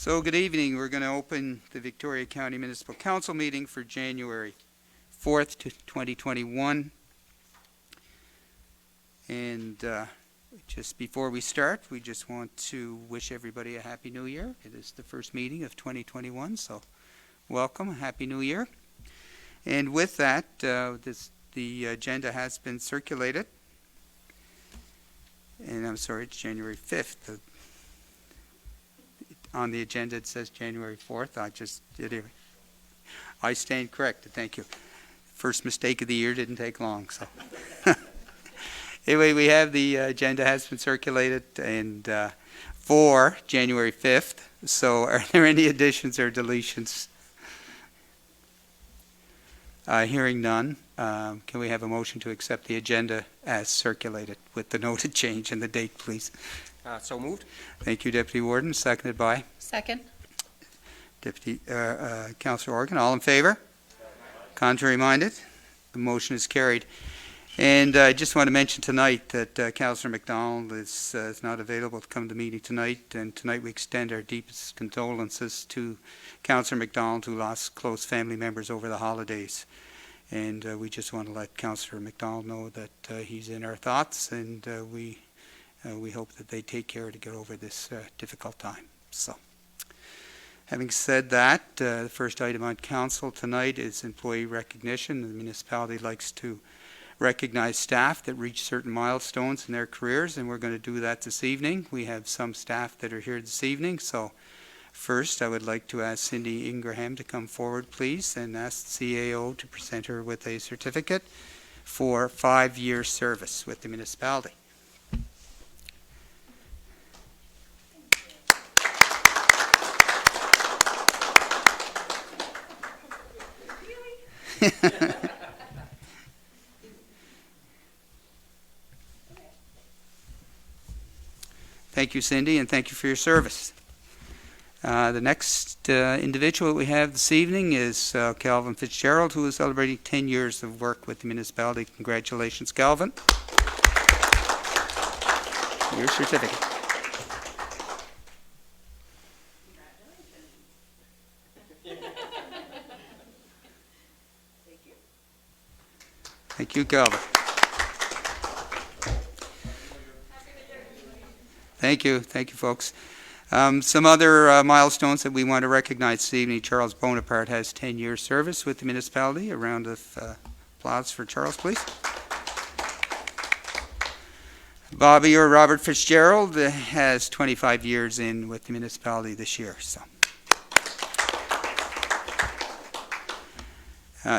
So good evening. We're going to open the Victoria County Municipal Council meeting for January 4th, 2021. And just before we start, we just want to wish everybody a Happy New Year. It is the first meeting of 2021, so welcome, Happy New Year. And with that, the agenda has been circulated. And I'm sorry, it's January 5th. On the agenda it says January 4th. I just did it. I stand corrected. Thank you. First mistake of the year didn't take long. So anyway, we have the agenda has been circulated and for January 5th. So are there any additions or deletions? Hearing none, can we have a motion to accept the agenda as circulated with the noted change in the date, please? So moved. Thank you, Deputy Warden. Seconded by? Second. Deputy Councillor Organ. All in favor? Contrary minded? The motion is carried. And I just want to mention tonight that Councillor McDonald is not available to come to the meeting tonight. And tonight we extend our deepest condolences to Councillor McDonald, who lost close family members over the holidays. And we just want to let Councillor McDonald know that he's in our thoughts, and we hope that they take care to get over this difficult time. So, having said that, the first item on council tonight is employee recognition. The municipality likes to recognize staff that reach certain milestones in their careers, and we're going to do that this evening. We have some staff that are here this evening. So, first, I would like to ask Cindy Ingraham to come forward, please, and ask the CAO to present her with a certificate for 5-year service with the municipality. Thank you, Cindy, and thank you for your service. The next individual we have this evening is Calvin Fitzgerald, who is celebrating 10 years of work with the municipality. Congratulations, Calvin. Your certificate. Thank you, Calvin. Thank you, folks. Some other milestones that we want to recognize this evening. Charles Bonaparte has 10 years service with the municipality. A round of applause for Charles, please. Bobby or Robert Fitzgerald has 25 years in with the municipality this year. So.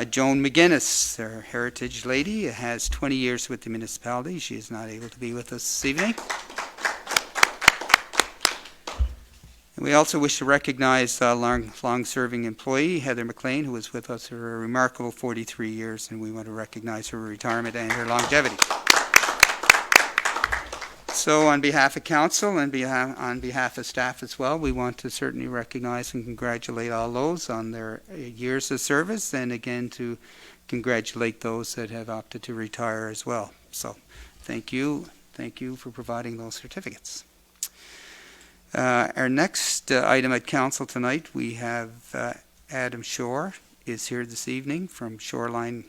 Joan McGuinness, our heritage lady, has 20 years with the municipality. She is not able to be with us this evening. And we also wish to recognize long-serving employee Heather McLean, who was with us for a remarkable 43 years, and we want to recognize her retirement and her longevity. So on behalf of council and on behalf of staff as well, we want to certainly recognize and congratulate all those on their years of service, and again to congratulate those that have opted to retire as well. So thank you for providing those certificates. Our next item at council tonight, we have Adam Shore is here this evening from Shoreline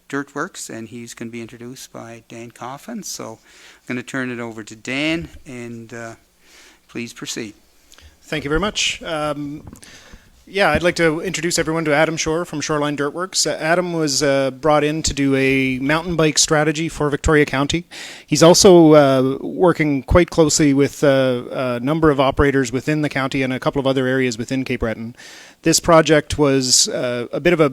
Dirt Works, and he's going to be introduced by Dan Coffin. So I'm going to turn it over to Dan, and please proceed. Thank you very much. I'd like to introduce everyone to Adam Shore from Shoreline Dirt Works. Adam was brought in to do a mountain bike strategy for Victoria County. He's also working quite closely with a number of operators within the county and a couple of other areas within Cape Breton. This project was a bit of a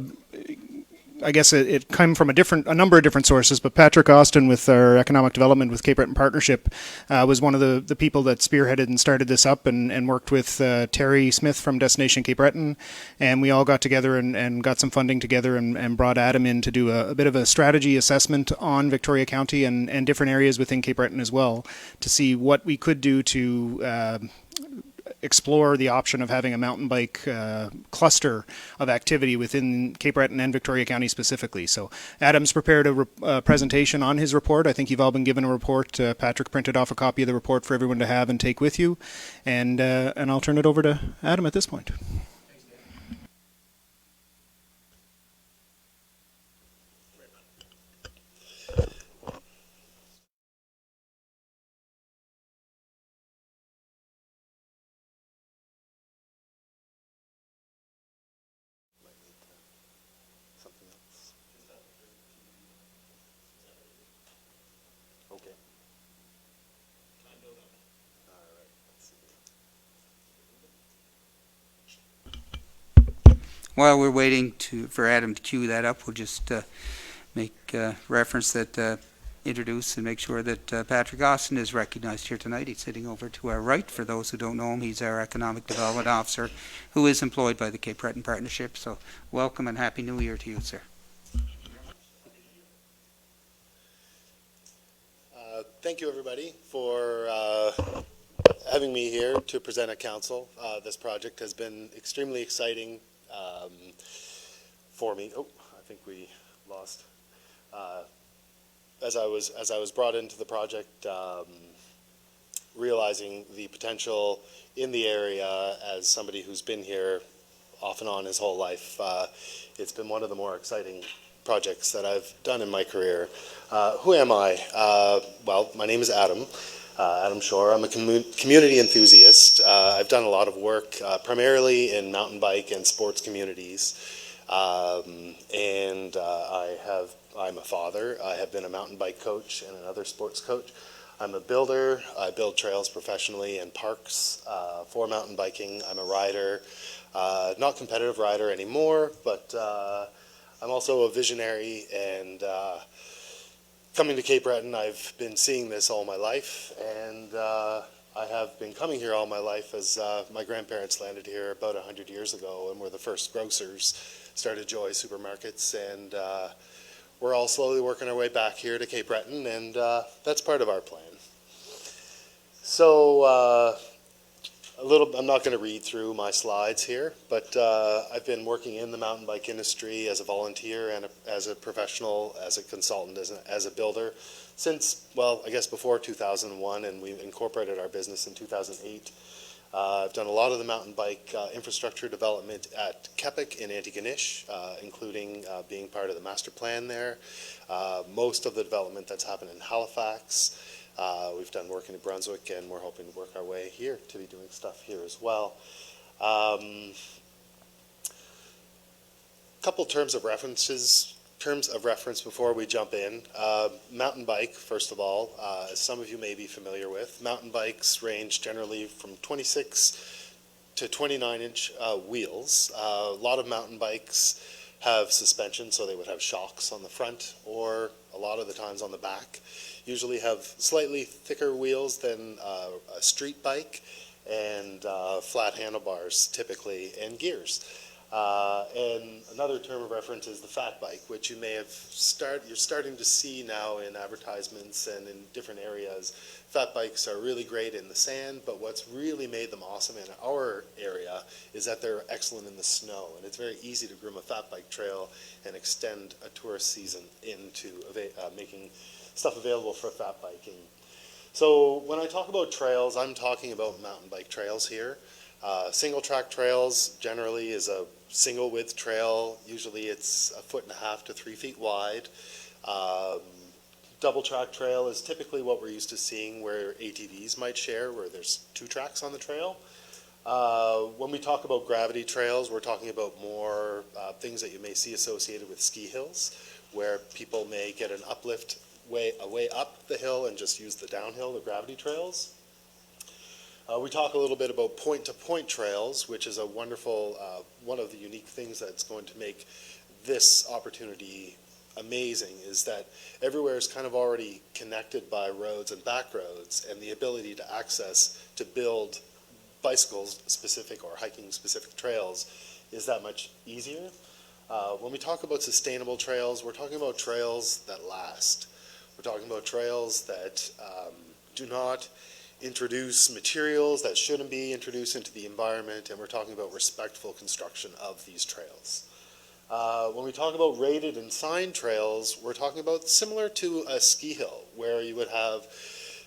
I guess it came from a number of different sources, but Patrick Austin with our economic development with Cape Breton Partnership was one of the people that spearheaded and started this up and worked with Terry Smith from Destination Cape Breton, and we all got together and got some funding together and brought Adam in to do a bit of a strategy assessment on Victoria County and different areas within Cape Breton as well to see what we could do to explore the option of having a mountain bike cluster of activity within Cape Breton and Victoria County specifically. So Adam's prepared a presentation on his report. I think you've all been given a report. Patrick printed off a copy of the report for everyone to have and take with you. And I'll turn it over to Adam at this point. Okay. While we're waiting for Adam to cue that up, we'll just make reference that introduce and make sure that Patrick Austin is recognized here tonight. He's sitting over to our right. For those who don't know him, he's our Economic Development Officer who is employed by the Cape Breton Partnership. So welcome and Happy New Year to you, sir. Thank you, everybody, for having me here to present at council. This project has been extremely exciting for me. Oh, I think we lost. As I was brought into the project, realizing the potential in the area as somebody who's been here off and on his whole life, it's been one of the more exciting projects that I've done in my career. Who am I? Well, my name is Adam. Adam Shore. I'm a community enthusiast. I've done a lot of work, primarily in mountain bike and sports communities. I'm a father. I have been a mountain bike coach and another sports coach. I'm a builder. I build trails professionally and parks for mountain biking. I'm a rider, not competitive rider anymore, but I'm also a visionary, and coming to Cape Breton, I've been seeing this all my life, and I have been coming here all my life as my grandparents landed here about 100 years ago and were the first grocers, started Joy Supermarkets, and we're all slowly working our way back here to Cape Breton, and that's part of our plan. So I'm not going to read through my slides here, but I've been working in the mountain bike industry as a volunteer and as a professional, as a consultant, as a builder since, well, I guess before 2001, and we incorporated our business in 2008. I've done a lot of the mountain bike infrastructure development at Kepik in Antigonish, including being part of the master plan there. Most of the development that's happened in Halifax. We've done work in New Brunswick, and we're hoping to work our way here to be doing stuff here as well. Couple terms of reference before we jump in. Mountain bike, first of all, as some of you may be familiar with, mountain bikes range generally from 26 to 29-inch wheels. A lot of mountain bikes have suspension, so they would have shocks on the front or a lot of the times on the back. Usually have slightly thicker wheels than a street bike, and flat handlebars typically, and gears. And another term of reference is the fat bike, which you may have you're starting to see now in advertisements and in different areas. Fat bikes are really great in the sand, but what's really made them awesome in our area is that they're excellent in the snow, and it's very easy to groom a fat bike trail and extend a tourist season into making stuff available for fat biking. So when I talk about trails, I'm talking about mountain bike trails here. Single track trails generally is a single width trail. Usually it's 1.5 to 3 feet wide. Double track trail is typically what we're used to seeing where ATVs might share, where there's 2 tracks on the trail. When we talk about gravity trails, we're talking about more things that you may see associated with ski hills, where people may get an uplift way up the hill and just use the downhill, the gravity trails. We talk a little bit about point-to-point trails, which is a wonderful, one of the unique things that's going to make this opportunity amazing, is that everywhere is kind of already connected by roads and back roads, and the ability to access, to build bicycles specific or hiking specific trails is that much easier. When we talk about sustainable trails, we're talking about trails that last. We're talking about trails that do not introduce materials that shouldn't be introduced into the environment, and we're talking about respectful construction of these trails. When we talk about rated and signed trails, we're talking about similar to a ski hill, where you would have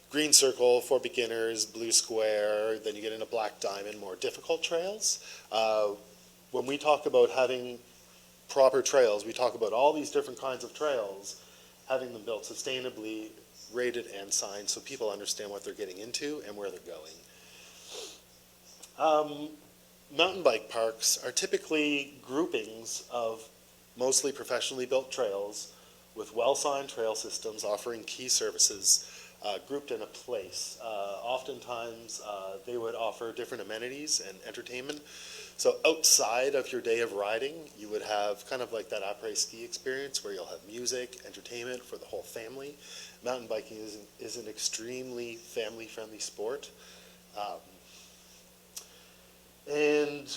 green circle for beginners, blue square, then you get into black diamond, more difficult trails. When we talk about having proper trails, we talk about all these different kinds of trails, having them built sustainably, rated and signed, so people understand what they're getting into and where they're going. Mountain bike parks are typically groupings of mostly professionally built trails with well-signed trail systems offering key services grouped in a place. Oftentimes, they would offer different amenities and entertainment. So outside of your day of riding, you would have kind of like that après-ski experience where you'll have music, entertainment for the whole family. Mountain biking is an extremely family-friendly sport. And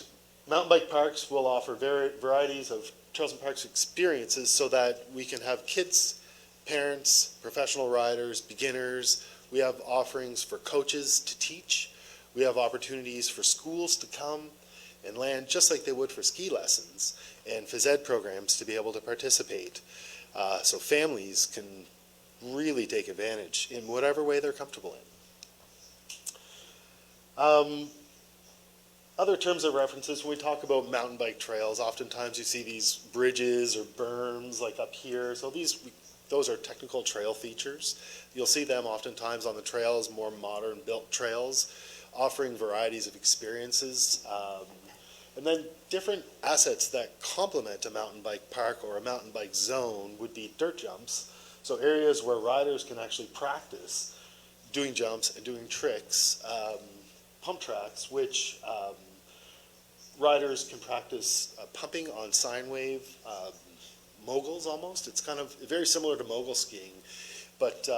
mountain bike parks will offer varieties of trails and parks experiences so that we can have kids, parents, professional riders, beginners. We have offerings for coaches to teach. We have opportunities for schools to come and land just like they would for ski lessons, and phys ed programs to be able to participate. So families can really take advantage in whatever way they're comfortable in. Other terms of references, when we talk about mountain bike trails, oftentimes you see these bridges or berms like up here. So those are technical trail features. You'll see them oftentimes on the trails, more modern built trails, offering varieties of experiences. And then different assets that complement a mountain bike park or a mountain bike zone would be dirt jumps. So areas where riders can actually practice doing jumps and doing tricks. Pump tracks, which riders can practice pumping on sine wave moguls almost. It's kind of very similar to mogul skiing, but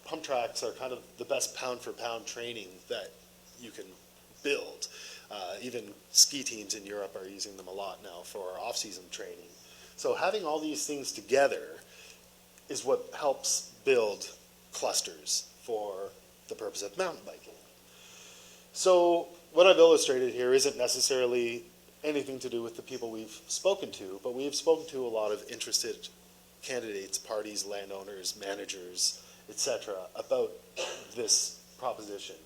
pump tracks are kind of the best pound for pound training that you can build. Even ski teams in Europe are using them a lot now for off-season training. So having all these things together is what helps build clusters for the purpose of mountain biking. So what I've illustrated here isn't necessarily anything to do with the people we've spoken to, but we've spoken to a lot of interested candidates, parties, landowners, managers, etc., about this proposition.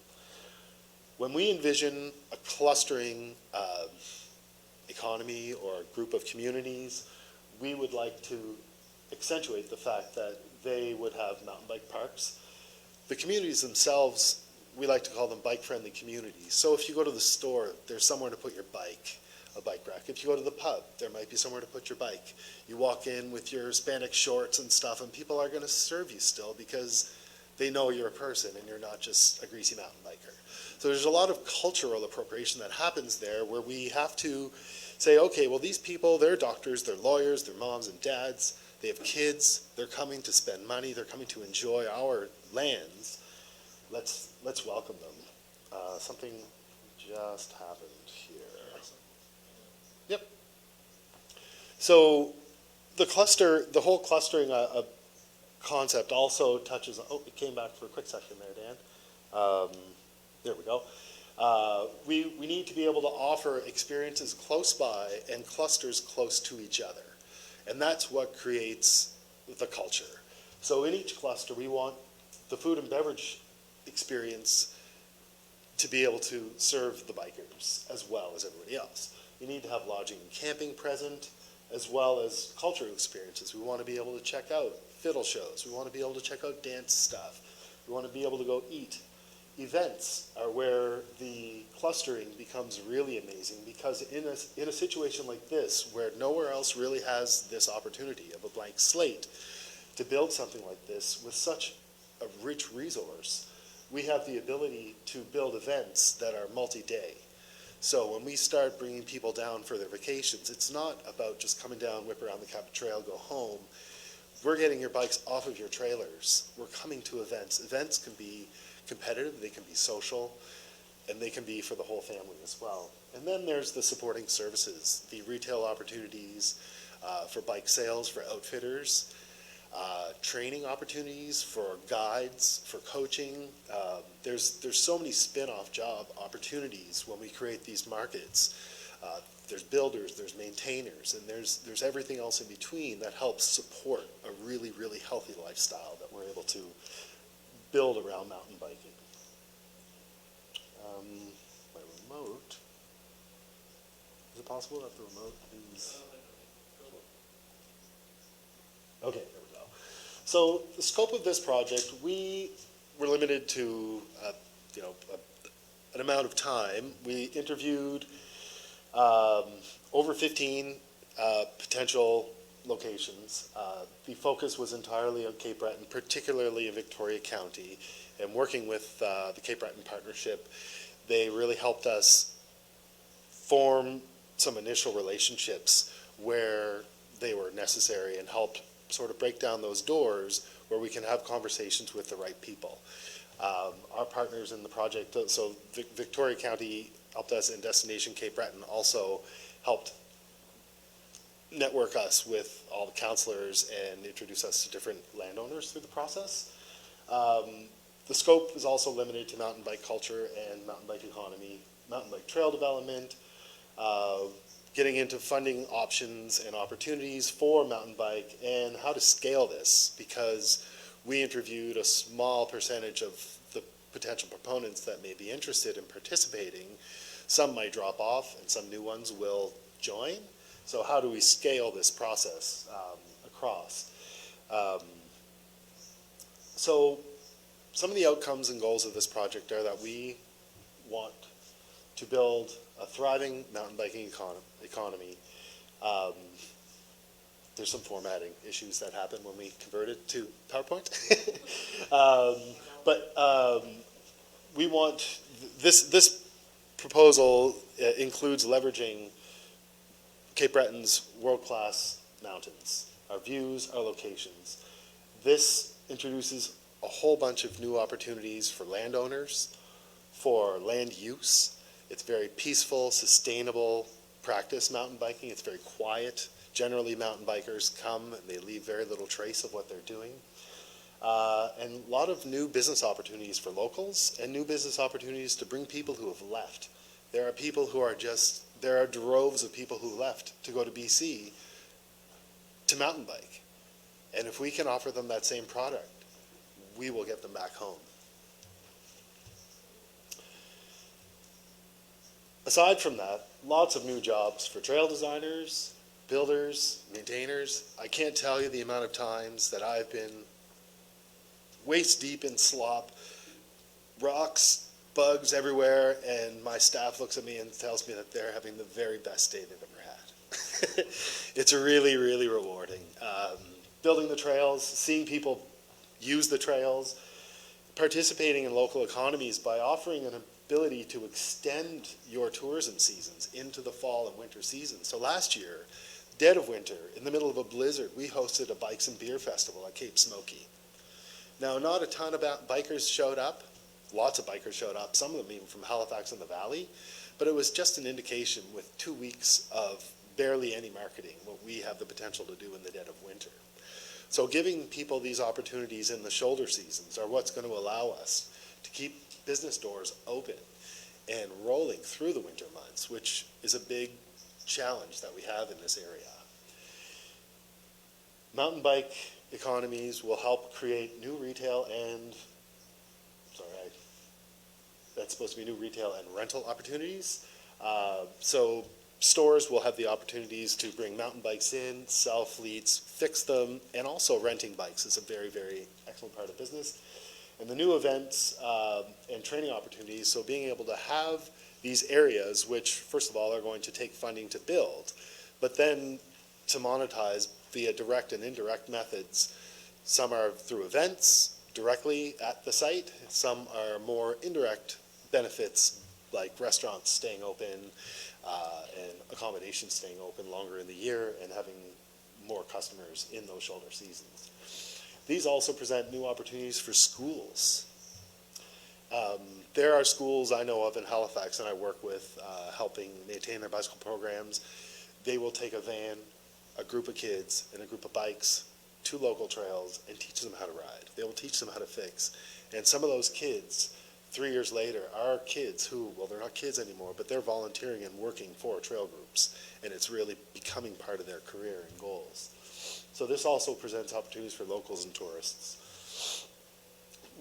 When we envision a clustering economy or a group of communities, we would like to accentuate the fact that they would have mountain bike parks. The communities themselves, we like to call them bike-friendly communities. So if you go to the store, there's somewhere to put your bike, a bike rack. If you go to the pub, there might be somewhere to put your bike. You walk in with your spandex shorts and stuff, and people are going to serve you still because they know you're a person and you're not just a greasy mountain biker. So there's a lot of cultural appropriation that happens there where we have to say, okay, well, these people, they're doctors, they're lawyers, they're moms and dads, they have kids, they're coming to spend money, they're coming to enjoy our lands. Let's welcome them. Something just happened here. Yep. So the whole clustering concept also touches on, oh, it came back for a quick second there, Dan. There we go. We need to be able to offer experiences close by and clusters close to each other. And that's what creates the culture. So in each cluster, we want the food and beverage experience to be able to serve the bikers as well as everybody else. You need to have lodging and camping present, as well as cultural experiences. We want to be able to check out fiddle shows. We want to be able to check out dance stuff. We want to be able to go eat. Events are where the clustering becomes really amazing, because in a situation like this, where nowhere else really has this opportunity of a blank slate to build something like this with such a rich resource, we have the ability to build events that are multi-day. So when we start bringing people down for their vacations, it's not about just coming down, whip around the Kappa Trail, go home. We're getting your bikes off of your trailers. We're coming to events. Events can be competitive, they can be social, and they can be for the whole family as well. And then there's the supporting services, the retail opportunities for bike sales, for outfitters. training opportunities for guides, for coaching. There's so many spin-off job opportunities when we create these markets. There's builders, there's maintainers, and there's everything else in between that helps support a really, really healthy lifestyle that we're able to build around mountain biking. My remote, is it possible that the remote is... Okay, there we go. So the scope of this project, we were limited to, an amount of time. We interviewed over 15 potential locations. The focus was entirely on Cape Breton, particularly in Victoria County, and working with the Cape Breton Partnership, they really helped us form some initial relationships where they were necessary and helped sort of break down those doors where we can have conversations with the right people. Our partners in the project, so Victoria County helped us, and Destination Cape Breton also helped network us with all the counselors and introduce us to different landowners through the process. The scope is also limited to mountain bike culture and mountain bike economy, mountain bike trail development, getting into funding options and opportunities for mountain bike, and how to scale this, because we interviewed a small percentage of the potential proponents that may be interested in participating. Some might drop off and some new ones will join. So how do we scale this process across? So some of the outcomes and goals of this project are that we want to build a thriving mountain biking economy. There's some formatting issues that happen when we convert it to PowerPoint. But we want, this proposal includes leveraging Cape Breton's world-class mountains, our views, our locations. This introduces a whole bunch of new opportunities for landowners, for land use. It's very peaceful, sustainable practice, mountain biking. It's very quiet. Generally, mountain bikers come and they leave very little trace of what they're doing. And a lot of new business opportunities for locals and new business opportunities to bring people who have left. There are people who are there are droves of people who left to go to BC to mountain bike. And if we can offer them that same product, we will get them back home. Aside from that, lots of new jobs for trail designers, builders, maintainers. I can't tell you the amount of times that I've been waist deep in slop, rocks, bugs everywhere, and my staff looks at me and tells me that they're having the very best day they've ever had. It's really, really rewarding. Building the trails, seeing people use the trails, participating in local economies by offering an ability to extend your tourism seasons into the fall and winter seasons. So last year, dead of winter, in the middle of a blizzard, we hosted a bikes and beer festival at Cape Smoky. Now, not a ton of bikers showed up. Lots of bikers showed up, some of them even from Halifax and the Valley, but it was just an indication with 2 weeks of barely any marketing what we have the potential to do in the dead of winter. So giving people these opportunities in the shoulder seasons are what's going to allow us to keep business doors open and rolling through the winter months, which is a big challenge that we have in this area. Mountain bike economies will help create new retail and, that's supposed to be new retail and rental opportunities. So stores will have the opportunities to bring mountain bikes in, sell fleets, fix them, and also renting bikes is a very, very excellent part of business. And the new events and training opportunities, so being able to have these areas, which first of all are going to take funding to build, but then to monetize via direct and indirect methods. Some are through events directly at the site, some are more indirect benefits like restaurants staying open and accommodations staying open longer in the year and having more customers in those shoulder seasons. These also present new opportunities for schools. There are schools I know of in Halifax and I work with helping maintain their bicycle programs. They will take a van, a group of kids, and a group of bikes to local trails and teach them how to ride. They will teach them how to fix. And some of those kids, 3 years later, are kids who, well, they're not kids anymore, but they're volunteering and working for trail groups. And it's really becoming part of their career and goals. So this also presents opportunities for locals and tourists.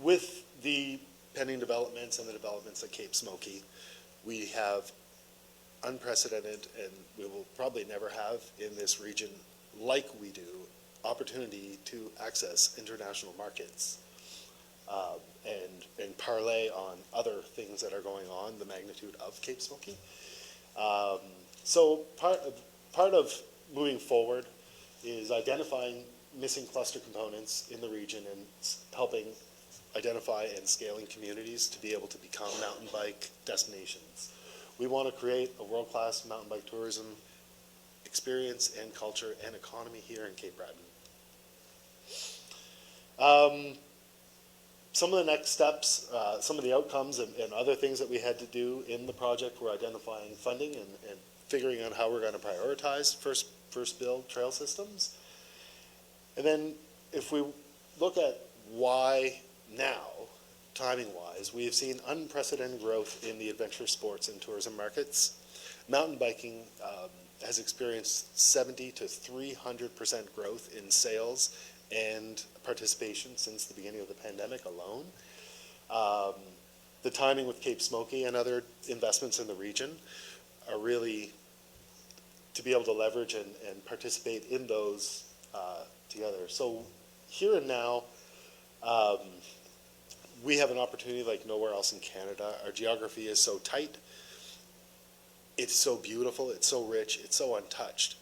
With the pending developments and the developments at Cape Smoky, we have unprecedented, and we will probably never have in this region like we do, opportunity to access international markets and parlay on other things that are going on, the magnitude of Cape Smoky. So part of moving forward is identifying missing cluster components in the region and helping identify and scaling communities to be able to become mountain bike destinations. We want to create a world-class mountain bike tourism experience and culture and economy here in Cape Breton. Some of the next steps, some of the outcomes and other things that we had to do in the project were identifying funding and figuring out how we're going to prioritize first build trail systems. And then if we look at why now, timing-wise, we have seen unprecedented growth in the adventure sports and tourism markets. Mountain biking has experienced 70 to 300% growth in sales and participation since the beginning of the pandemic alone. The timing with Cape Smoky and other investments in the region are really to be able to leverage and participate in those together. So here and now, we have an opportunity like nowhere else in Canada. Our geography is so tight. It's so beautiful. It's so rich. It's so untouched.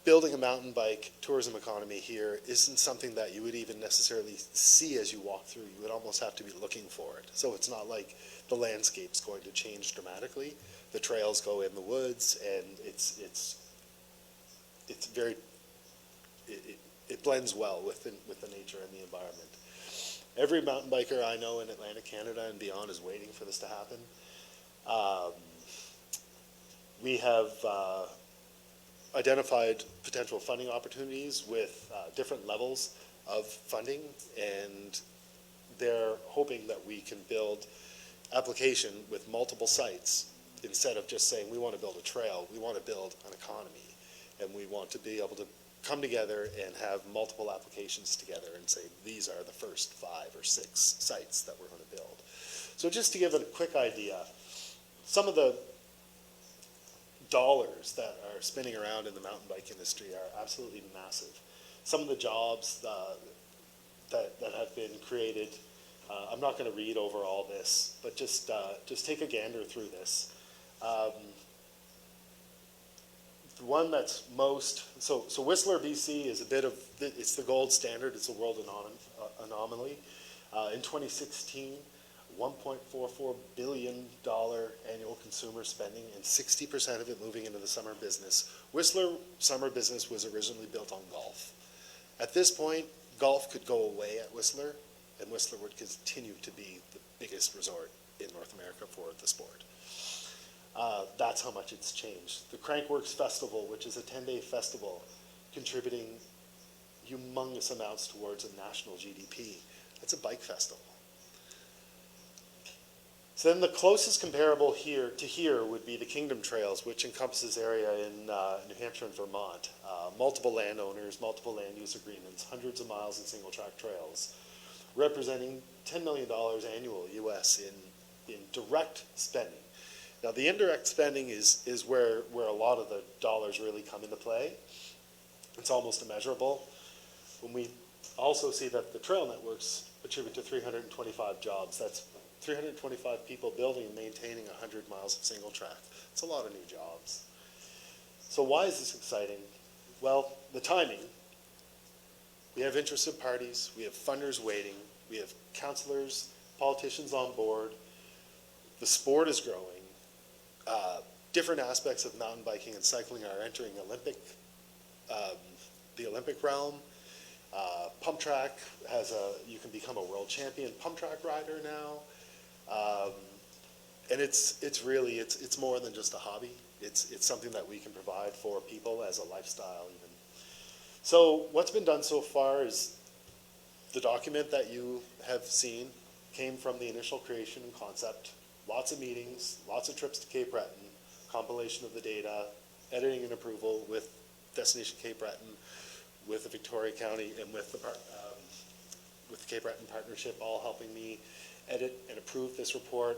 Building a mountain bike tourism economy here isn't something that you would even necessarily see as you walk through. You would almost have to be looking for it. So it's not like the landscape's going to change dramatically. The trails go in the woods, and it's very, it blends well with the nature and the environment. Every mountain biker I know in Atlantic Canada and beyond is waiting for this to happen. We have identified potential funding opportunities with different levels of funding, and they're hoping that we can build application with multiple sites instead of just saying we want to build a trail. We want to build an economy, and we want to be able to come together and have multiple applications together and say these are the first 5 or 6 sites that we're going to build. So just to give it a quick idea, some of the dollars that are spinning around in the mountain bike industry are absolutely massive. Some of the jobs that have been created, I'm not going to read over all this, but just take a gander through this. The one that's most, so Whistler, BC is a bit of, it's the gold standard, it's a world anomaly. In 2016, $1.44 billion annual consumer spending and 60% of it moving into the summer business. Whistler summer business was originally built on golf. At this point, golf could go away at Whistler, and Whistler would continue to be the biggest resort in North America for the sport. That's how much it's changed. The Crankworks Festival, which is a 10-day festival, contributing humongous amounts towards a national GDP. That's a bike festival. So then the closest comparable here would be the Kingdom Trails, which encompasses area in New Hampshire and Vermont. Multiple landowners, multiple land use agreements, hundreds of miles of single track trails, representing $10 million annual US in direct spending. Now the indirect spending is where a lot of the dollars really come into play. It's almost immeasurable. When we also see that the trail networks attribute to 325 jobs, that's 325 people building and maintaining 100 miles of single track. It's a lot of new jobs. So why is this exciting? Well, the timing. We have interested parties, we have funders waiting, we have councillors, politicians on board. The sport is growing. Different aspects of mountain biking and cycling are entering the Olympic realm. Pump track you can become a world champion pump track rider now. And it's really more than just a hobby. It's something that we can provide for people as a lifestyle even. So what's been done so far is the document that you have seen came from the initial creation and concept, lots of meetings, lots of trips to Cape Breton, compilation of the data, editing and approval with Destination Cape Breton, with the Victoria County, and with the Cape Breton Partnership, all helping me edit and approve this report,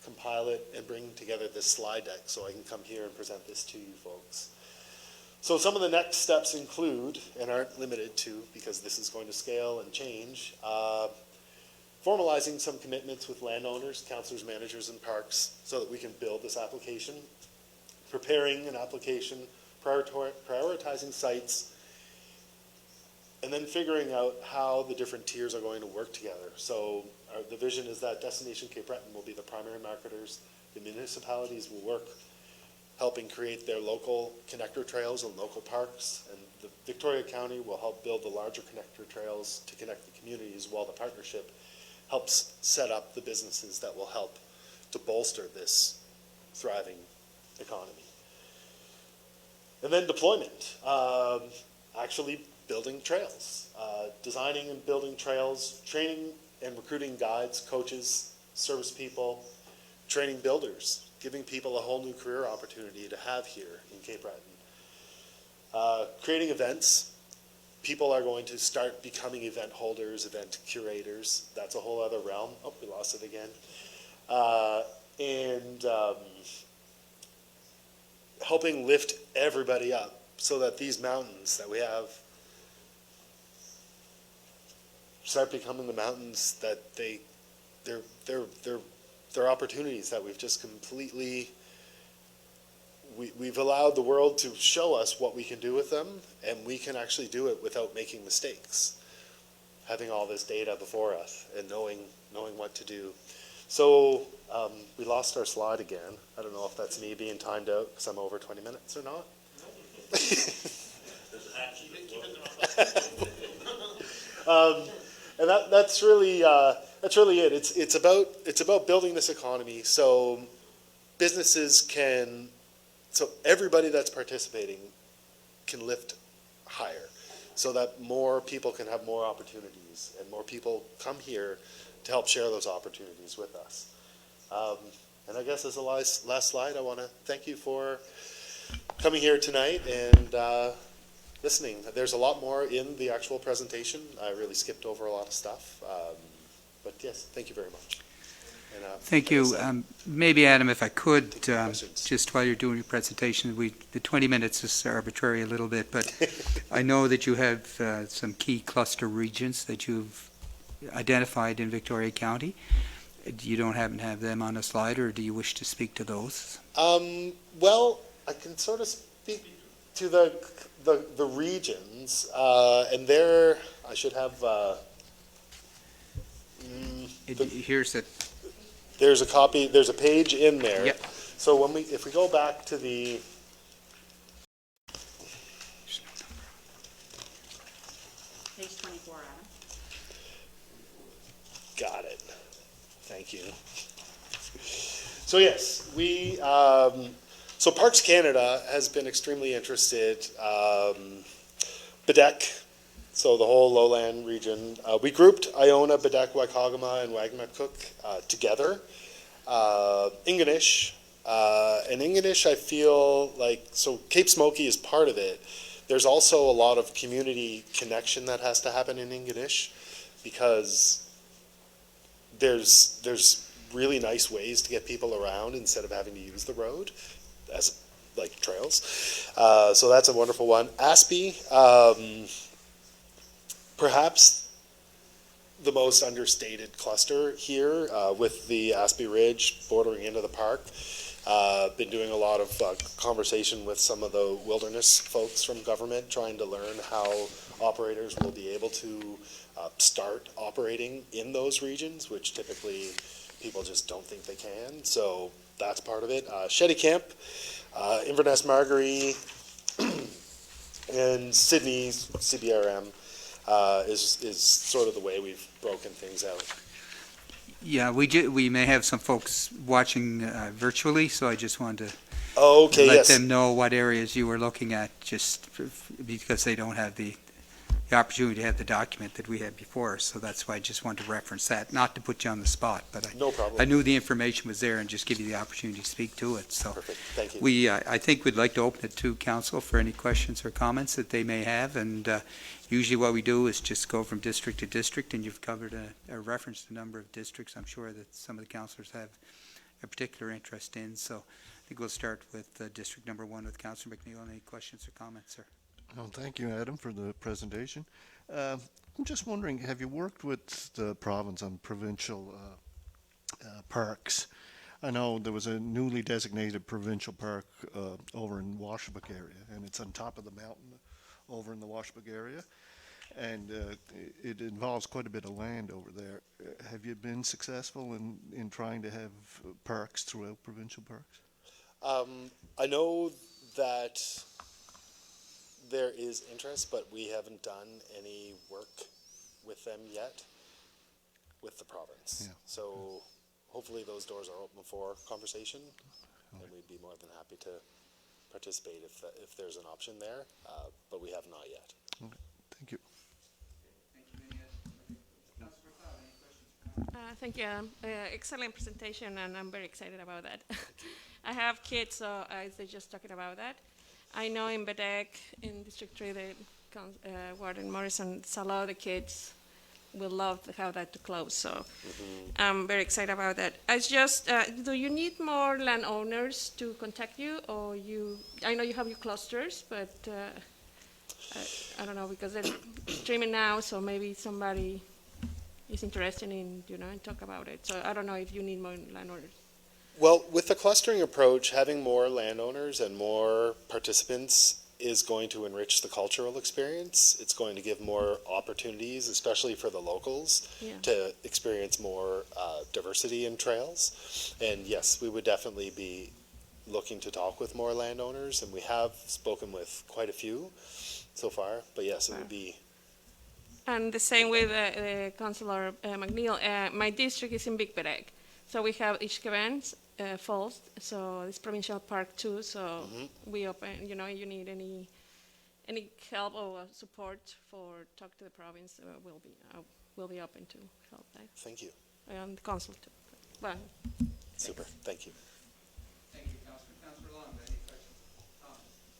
compile it, and bring together this slide deck so I can come here and present this to you folks. So some of the next steps include, and aren't limited to, because this is going to scale and change, formalizing some commitments with landowners, councilors, managers, and parks so that we can build this application, preparing an application, prioritizing sites, and then figuring out how the different tiers are going to work together. So the vision is that Destination Cape Breton will be the primary marketers, the municipalities will work helping create their local connector trails and local parks, and the Victoria County will help build the larger connector trails to connect the communities, while the partnership helps set up the businesses that will help to bolster this thriving economy. And then deployment, actually building trails, designing and building trails, training and recruiting guides, coaches, service people, training builders, giving people a whole new career opportunity to have here in Cape Breton. Creating events. People are going to start becoming event holders, event curators. That's a whole other realm. Oh, we lost it again. Helping lift everybody up so that these mountains that we have start becoming the mountains that they're opportunities that we've just completely, we've allowed the world to show us what we can do with them, and we can actually do it without making mistakes. Having all this data before us and knowing what to do. So we lost our slide again. I don't know if that's me being timed out because I'm over 20 minutes or not. And that's really it. It's about building this economy so businesses can, so everybody that's participating can lift higher, so that more people can have more opportunities and more people come here to help share those opportunities with us. And I guess as the last slide, I want to thank you for coming here tonight and listening. There's a lot more in the actual presentation. I really skipped over a lot of stuff. But yes, thank you very much. And, Thank you. Maybe, Adam, if I could, questions. just while you're doing your presentation, the 20 minutes is arbitrary a little bit, but I know that you have some key cluster regions that you've identified in Victoria County. You don't happen to have them on a slide, or do you wish to speak to those? Well, I can sort of speak to the regions, and there I should have. Here's it. There's a copy. There's a page in there. Yep. So if we go back to the. Page 24, Adam. Got it. Thank you. So yes, so Parks Canada has been extremely interested. Bedeque, so the whole lowland region. We grouped Iona, Bedeque, Waikagama, and Wagmatcook together. Ingonish, and Ingonish, I feel like, so Cape Smoky is part of it. There's also a lot of community connection that has to happen in Ingonish, because there's really nice ways to get people around instead of having to use the road as like trails. So that's a wonderful one. Aspie, perhaps the most understated cluster here, with the Aspie Ridge bordering into the park. Been doing a lot of conversation with some of the wilderness folks from government, trying to learn how operators will be able to start operating in those regions, which typically people just don't think they can. So that's part of it. Shetty Camp, Inverness Margaree, and Sydney CBRM is sort of the way we've broken things out. Yeah, we may have some folks watching virtually, so I just wanted to Okay, Let yes. them know what areas you were looking at, just because they don't have the opportunity to have the document that we had before. So that's why I just wanted to reference that, not to put you on the spot, but No problem. I knew the information was there and just give you the opportunity to speak to it. So Perfect. Thank you. I think we'd like to open it to council for any questions or comments that they may have. And usually what we do is just go from district to district, and you've covered a reference to a number of districts. I'm sure that some of the councilors have a particular interest in. So I think we'll start with District Number 1 with Councillor McNeil. Any questions or comments, sir? Well, thank you, Adam, for the presentation. I'm just wondering, have you worked with the province on provincial parks? I know there was a newly designated provincial park over in Washabek area, and it's on top of the mountain over in the Washabek area, and it involves quite a bit of land over there. Have you been successful in trying to have parks throughout provincial parks? I know that there is interest, but we haven't done any work with them yet, with the province. Yeah. So hopefully those doors are open for conversation, and we'd be more than happy to participate if there's an option there, but we have not yet. Okay, thank you. Thank you. Excellent presentation, and I'm very excited about that. I have kids, so I was just talking about that. I know in Bedek, in District 3, the Warden Morrison, a lot of the kids will love to have that to close, so I'm very excited about that. I just, do you need more landowners to contact you, or I know you have your clusters, but I don't know, because they're streaming now, so maybe somebody is interested in, and talk about it. So I don't know if you need more landowners. Well, with the clustering approach, having more landowners and more participants is going to enrich the cultural experience. It's going to give more opportunities, especially for the locals, to experience more diversity in trails. And yes, we would definitely be looking to talk with more landowners, and we have spoken with quite a few so far, but yes, it would be. And the same with Councillor McNeil. My district is in Big Bedek, so we have Ishkevans Falls, so it's provincial park too. So we open. You need any help or support for talk to the province, we'll be open to help that. Thank you. And the council too. Well, Super. Thank you. Thank you, Councillor. Councillor Long, any questions?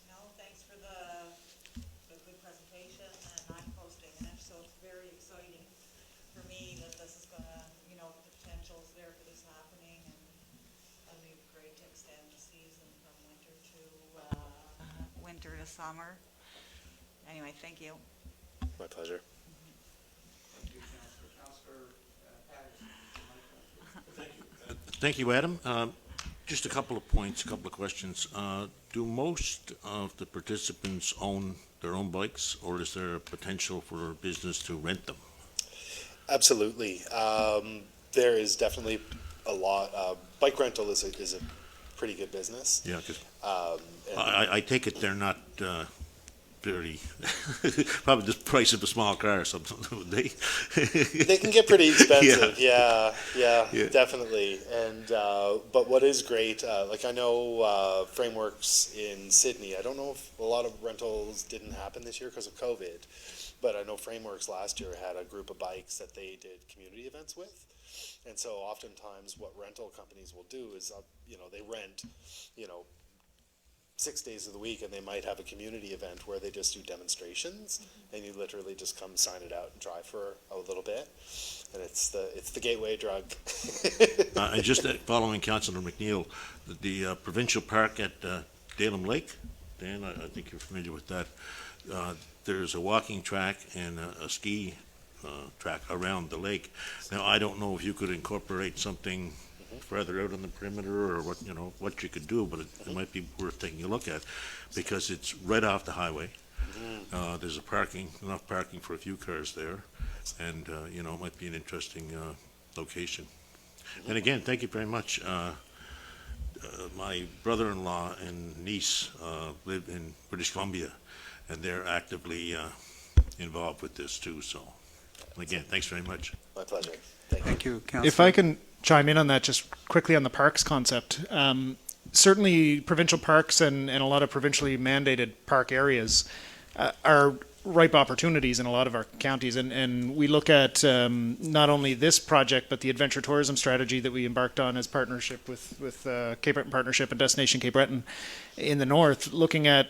No, thanks for the good presentation, and I'm posting it, so it's very exciting for me that this is gonna, the potential's there for this happening, and it'll be great to extend the season from winter to summer. Anyway, thank you. My pleasure. Thank you, Councillor. Councillor Patterson. Thank you, Adam. Just a couple of points, a couple of questions. Do most of the participants own their own bikes, or is there a potential for business to rent them? Absolutely. There is definitely a lot. Bike rental is a pretty good business. Yeah, because And I take it they're not very, probably the price of a small car or something, would they? they can get pretty expensive. Yeah, Yeah. definitely. And but what is great, like I know Frameworks in Sydney. I don't know if a lot of rentals didn't happen this year because of COVID, but I know Frameworks last year had a group of bikes that they did community events with. And so oftentimes what rental companies will do is, they rent, 6 days of the week, and they might have a community event where they just do demonstrations, and you literally just come sign it out and drive for a little bit, and it's the gateway drug. And just following Councillor McNeil, the provincial park at Dalem Lake, Dan, I think you're familiar with that. There's a walking track and a ski track around the lake. Now, I don't know if you could incorporate something further out on the perimeter, or what you could do, but it might be worth taking a look at, because it's right off the highway. There's enough parking for a few cars there, and it might be an interesting location. And again, thank you very much. My brother-in-law and niece live in British Columbia, and they're actively involved with this too. So, again, thanks very much. My pleasure. Thank you. Thank you, Councillor. If I can chime in on that just quickly on the parks concept. certainly provincial parks and a lot of provincially mandated park areas are ripe opportunities in a lot of our counties. And we look at not only this project, but the adventure tourism strategy that we embarked on as partnership with Cape Breton Partnership and Destination Cape Breton in the north, looking at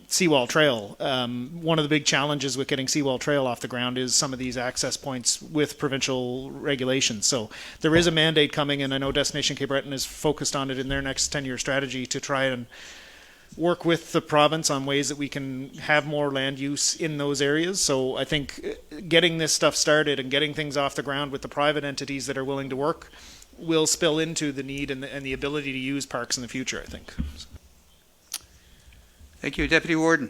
Seawall Trail. One of the big challenges with getting Seawall Trail off the ground is some of these access points with provincial regulations. So there is a mandate coming, and I know Destination Cape Breton is focused on it in their next 10-year strategy to try and work with the province on ways that we can have more land use in those areas. So I think getting this stuff started and getting things off the ground with the private entities that are willing to work will spill into the need and the ability to use parks in the future, I think. Thank you, Deputy Warden.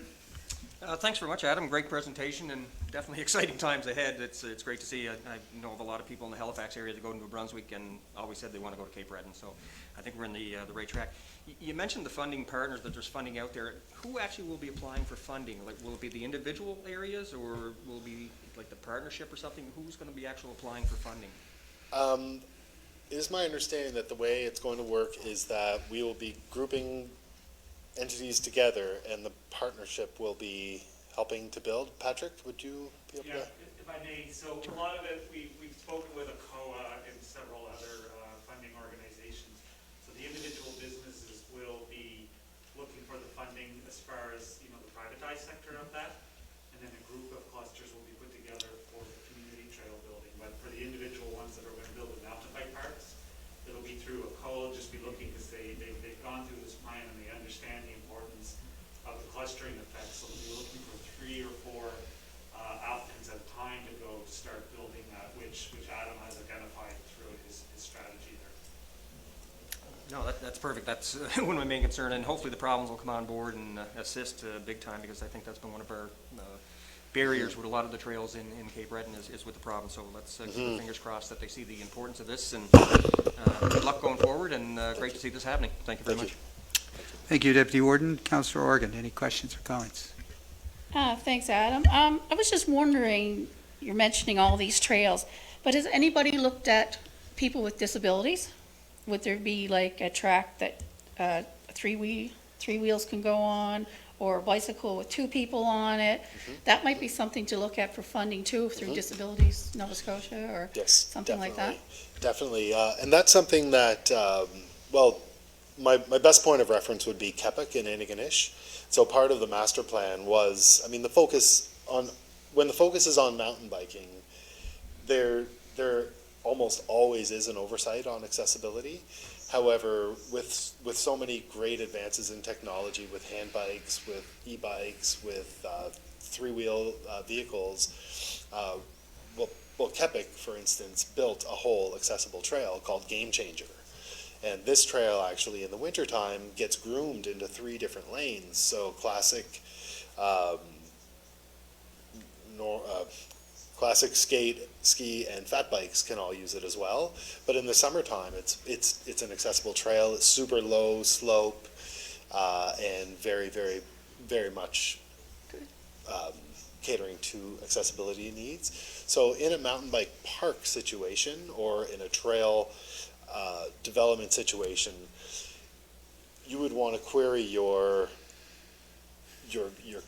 Thanks very much, Adam. Great presentation and definitely exciting times ahead. It's great to see. I know of a lot of people in the Halifax area that go to New Brunswick and always said they want to go to Cape Breton. So I think we're in the right track. You mentioned the funding partners, that there's funding out there. Who actually will be applying for funding? Like, will it be the individual areas, or will it be like the partnership or something? Who's going to be actually applying for funding? It is my understanding that the way it's going to work is that we will be grouping entities together, and the partnership will be helping to build. Patrick, would you be able to? If I may, so a lot of it, we've spoken with ACOA and several other funding organizations. So the individual businesses will be looking for the funding as far as, the privatized sector of that. And then a group of clusters will be put together for the community trail building. But for the individual ones that are going to build the mountain bike parks, it'll be through ACOA, just be looking because they've gone through this plan and they understand the importance of the clustering effect. So we'll be looking for 3 or 4 applicants at a time to go start building that, which Adam has identified through his strategy there. No, that's perfect. That's one of my main concerns, and hopefully the province will come on board and assist big time, because I think that's been one of our barriers with a lot of the trails in Cape Breton is with the province. So let's keep our fingers crossed that they see the importance of this, and good luck going forward, and great to see this happening. Thank you very much. Thank you, Deputy Warden. Councillor Organ, any questions or comments? Thanks, Adam. I was just wondering, you're mentioning all these trails, but has anybody looked at people with disabilities? Would there be like a track that three wheels can go on, or a bicycle with 2 people on it? That might be something to look at for funding too, through Disabilities Nova Scotia, or something like that. Definitely, and that's something that, my best point of reference would be Kepik in Antigonish. So part of the master plan was, when the focus is on mountain biking, there almost always is an oversight on accessibility. However, with so many great advances in technology, with hand bikes, with e-bikes, with 3-wheel vehicles, Kepik, for instance, built a whole accessible trail called Game Changer. And this trail actually in the wintertime gets groomed into 3 different lanes. So classic ski and fat bikes can all use it as well. But in the summertime, it's an accessible trail. It's super low slope and very, very, very much catering to accessibility needs. So in a mountain bike park situation, or in a trail development situation, you would want to query your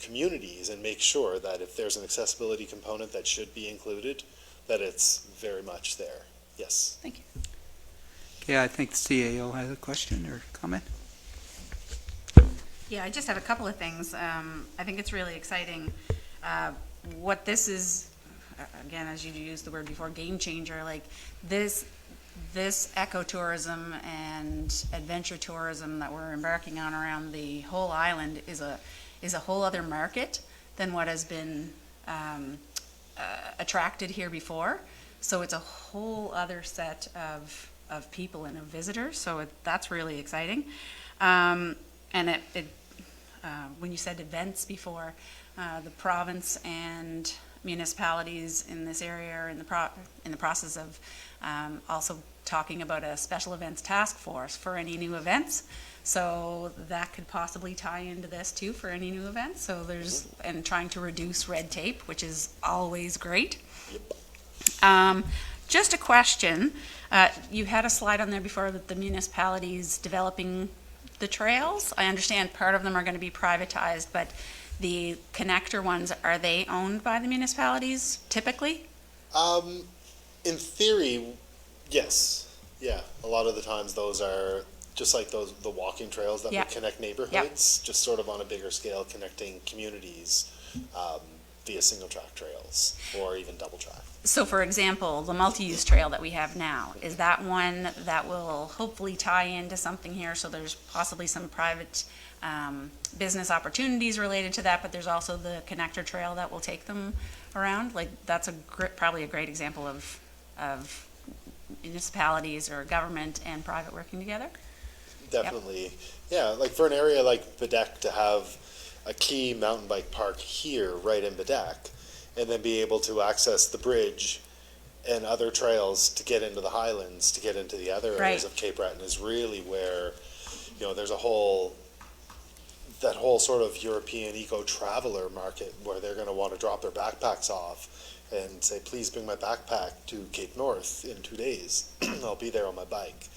communities and make sure that if there's an accessibility component that should be included, that it's very much there. Yes. Thank you. Okay, I think the CAO has a question or comment. Yeah, I just have a couple of things. I think it's really exciting. What this is, again, as you used the word before, game changer, like this ecotourism and adventure tourism that we're embarking on around the whole island is a whole other market than what has been attracted here before. So it's a whole other set of people and of visitors. So that's really exciting. And when you said events before, the province and municipalities in this area are in the process of also talking about a special events task force for any new events. So that could possibly tie into this too for any new events. So and trying to reduce red tape, which is always great. Just a question. You had a slide on there before that the municipalities developing the trails? I understand part of them are going to be privatized, but the connector ones, are they owned by the municipalities typically? In theory, yes. Yeah, a lot of the times those are just like the walking trails that Yeah. would connect neighborhoods, just sort of on a bigger scale, connecting communities via single track trails or even double track. So for example, the multi-use trail that we have now, is that one that will hopefully tie into something here? So there's possibly some private business opportunities related to that, but there's also the connector trail that will take them around? Like, that's probably a great example of municipalities or government and private working together? Definitely. Yeah, like for an area like Bedeck to have a key mountain bike park here, right in Bedeck, and then be able to access the bridge and other trails to get into the Highlands, to get into the other areas Right. of Cape Breton is really where, there's that whole sort of European eco-traveler market where they're going to want to drop their backpacks off and say, please bring my backpack to Cape North in 2 days. I'll be there on my bike,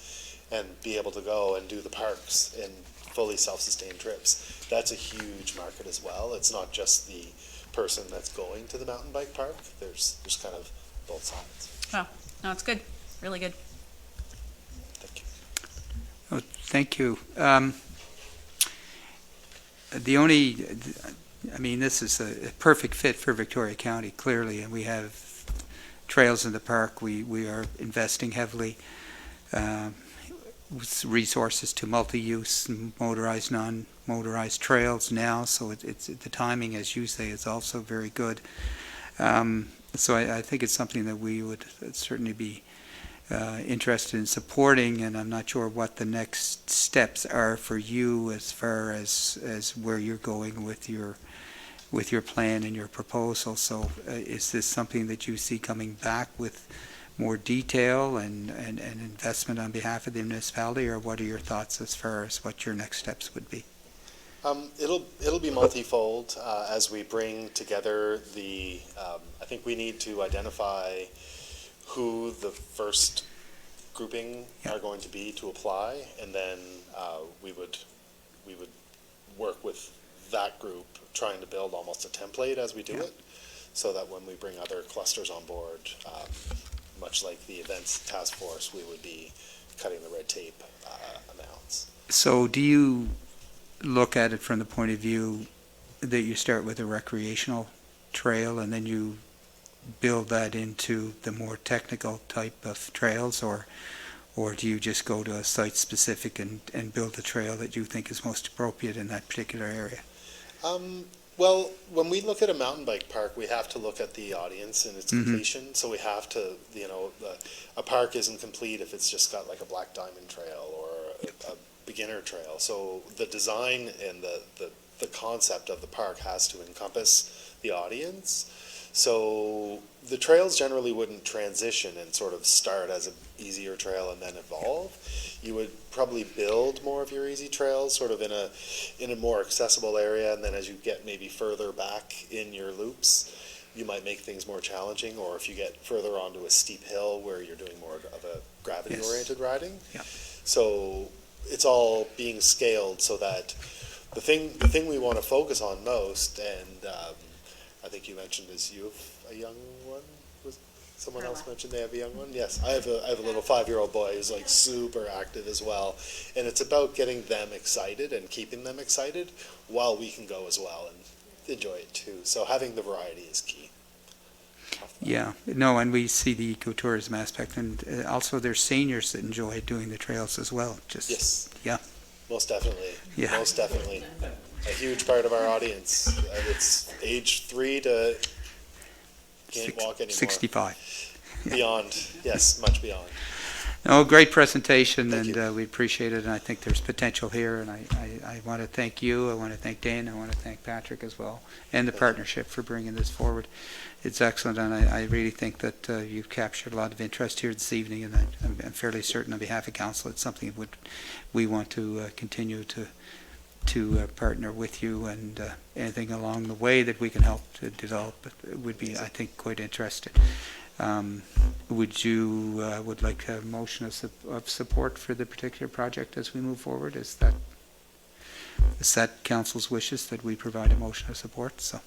and be able to go and do the parks in fully self-sustained trips. That's a huge market as well. It's not just the person that's going to the mountain bike park. There's kind of both sides. Oh, no, it's good, really good. Thank you. Oh, thank you. This is a perfect fit for Victoria County, clearly, and we have trails in the park. We are investing heavily with resources to multi-use and motorized, non-motorized trails now, so it's the timing, as you say, is also very good. So I think it's something that we would certainly be interested in supporting, and I'm not sure what the next steps are for you as far as where you're going with your plan and your proposal. So is this something that you see coming back with more detail and investment on behalf of the municipality, or what are your thoughts as far as what your next steps would be? It'll be multifold as we bring together I think we need to identify who the first grouping are going to be to apply, and then we would work with that group, trying to build almost a template as we do it, so that when we bring other clusters on board, much like the events task force, we would be cutting the red tape amounts. So do you look at it from the point of view that you start with a recreational trail and then you build that into the more technical type of trails, or do you just go to a site specific and build a trail that you think is most appropriate in that particular area? Well, when we look at a mountain bike park, we have to look at the audience and its completion. So we have to, a park isn't complete if it's just got like a Black Diamond Trail or a beginner trail. So the design and the concept of the park has to encompass the audience. So the trails generally wouldn't transition and sort of start as an easier trail and then evolve. You would probably build more of your easy trails sort of in a more accessible area, and then as you get maybe further back in your loops, you might make things more challenging, or if you get further onto a steep hill where you're doing more of a gravity-oriented riding. Yeah. So it's all being scaled so that the thing we want to focus on most, and I think you mentioned is you have a young one? Was someone else mentioned they have a young one? Yes, I have a little 5-year-old boy who's like super active as well. And it's about getting them excited and keeping them excited while we can go as well and enjoy it too. So having the variety is key. Yeah, no, and we see the ecotourism aspect, and also there's seniors that enjoy doing the trails as well. Yes. Yeah. Most definitely. Yeah. Most definitely. A huge part of our audience. It's age 3 to can't walk anymore. 65. Beyond, yes, much beyond. No, great presentation, Thank and we appreciate it, and I think there's potential here, and I want to thank you, I want to thank Dan, I want to thank Patrick as well, and the partnership for bringing this forward. It's excellent, and I really think that you've captured a lot of interest here this evening, and I'm fairly certain on behalf of council it's something that we want to continue to partner with you, and anything along the way that we can help to develop would be, I think, quite interested. Would you would like a motion of support for the particular project as we move forward? Is that is that council's wishes that we provide a motion of support, so.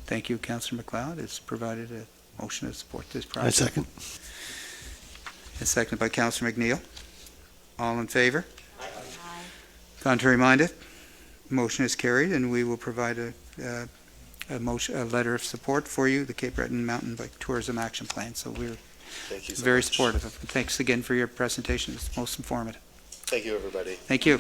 Thank you, Councillor McLeod has provided a motion to support this I project. second. And seconded by Councillor McNeil. All in favor? Contrary minded? Motion is carried, and we will provide a letter of support for you, the Cape Breton Mountain Bike Tourism Action Plan. So we're Thank you so very much. supportive of it. Thanks again for your presentation. It's most informative. Thank you, everybody. Thank you.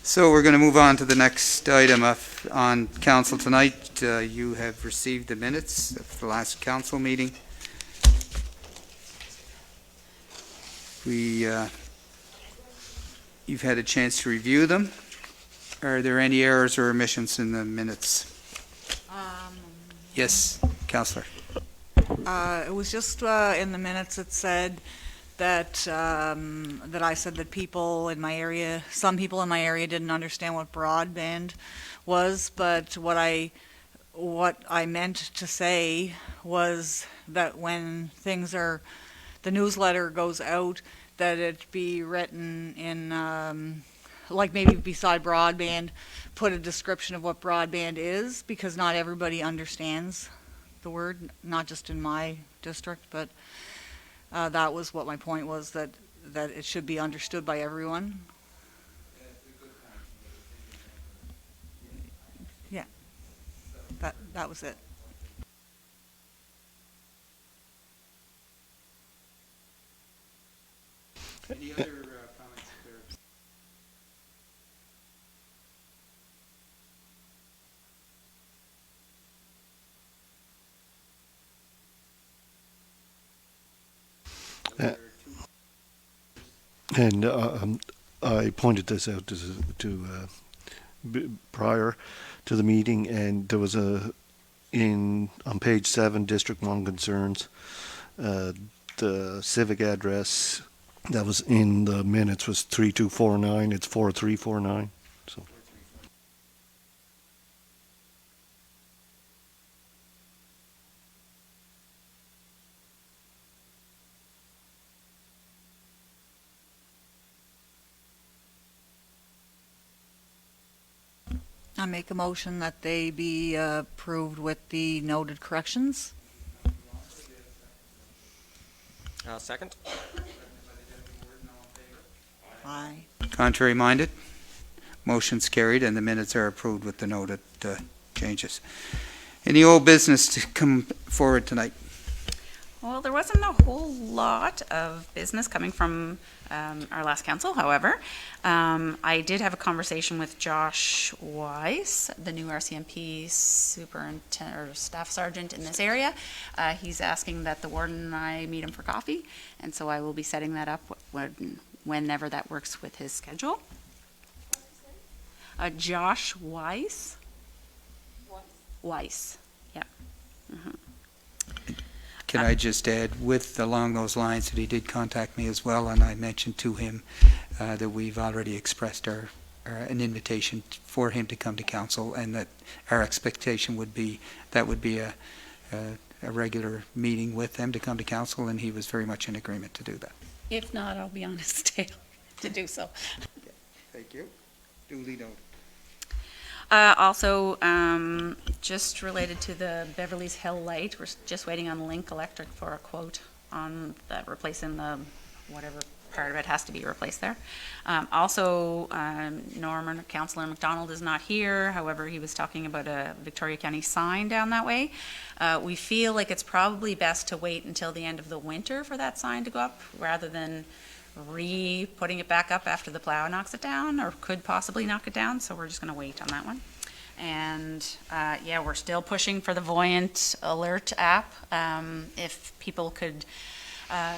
So we're going to move on to the next item on council tonight. You have received the minutes of the last council meeting. You've had a chance to review them. Are there any errors or omissions in the minutes? Yes, Councillor. It was just in the minutes it said that that I said that people in my area, some people in my area didn't understand what broadband was, but what I meant to say was that when the newsletter goes out, that it be written in like maybe beside broadband, put a description of what broadband is, because not everybody understands the word, not just in my district, but that was what my point was, that it should be understood by everyone. Yeah, that was it. Any other comments there? And I pointed this out prior to the meeting, and there was on page 7, District 1 concerns, the civic address that was in the minutes was 3249. It's 4349. So. I make a motion that they be approved with the noted corrections. Second? Aye. Contrary minded? Motion's carried and the minutes are approved with the noted changes. Any old business to come forward tonight? Well, there wasn't a whole lot of business coming from our last council. However, I did have a conversation with Josh Weiss, the new RCMP superintendent or staff sergeant in this area. He's asking that the warden and I meet him for coffee, and so I will be setting that up whenever that works with his schedule. Josh Weiss. Weiss. Yeah. Mm-hmm. Can I just add, along those lines, that he did contact me as well, and I mentioned to him that we've already expressed an invitation for him to come to council, and that our expectation would be that would be a regular meeting with them to come to council, and he was very much in agreement to do that. If not, I'll be on his tail to do so. Thank you. Duly noted. Also, just related to the Beverly's Hill light, we're just waiting on Link Electric for a quote on that, replacing the whatever part of it has to be replaced there. Also, Norman, Councillor McDonald is not here. However, he was talking about a Victoria County sign down that way. We feel like it's probably best to wait until the end of the winter for that sign to go up, rather than putting it back up after the plow knocks it down, or could possibly knock it down. So we're just going to wait on that one. And yeah, we're still pushing for the Voyant Alert app. If people could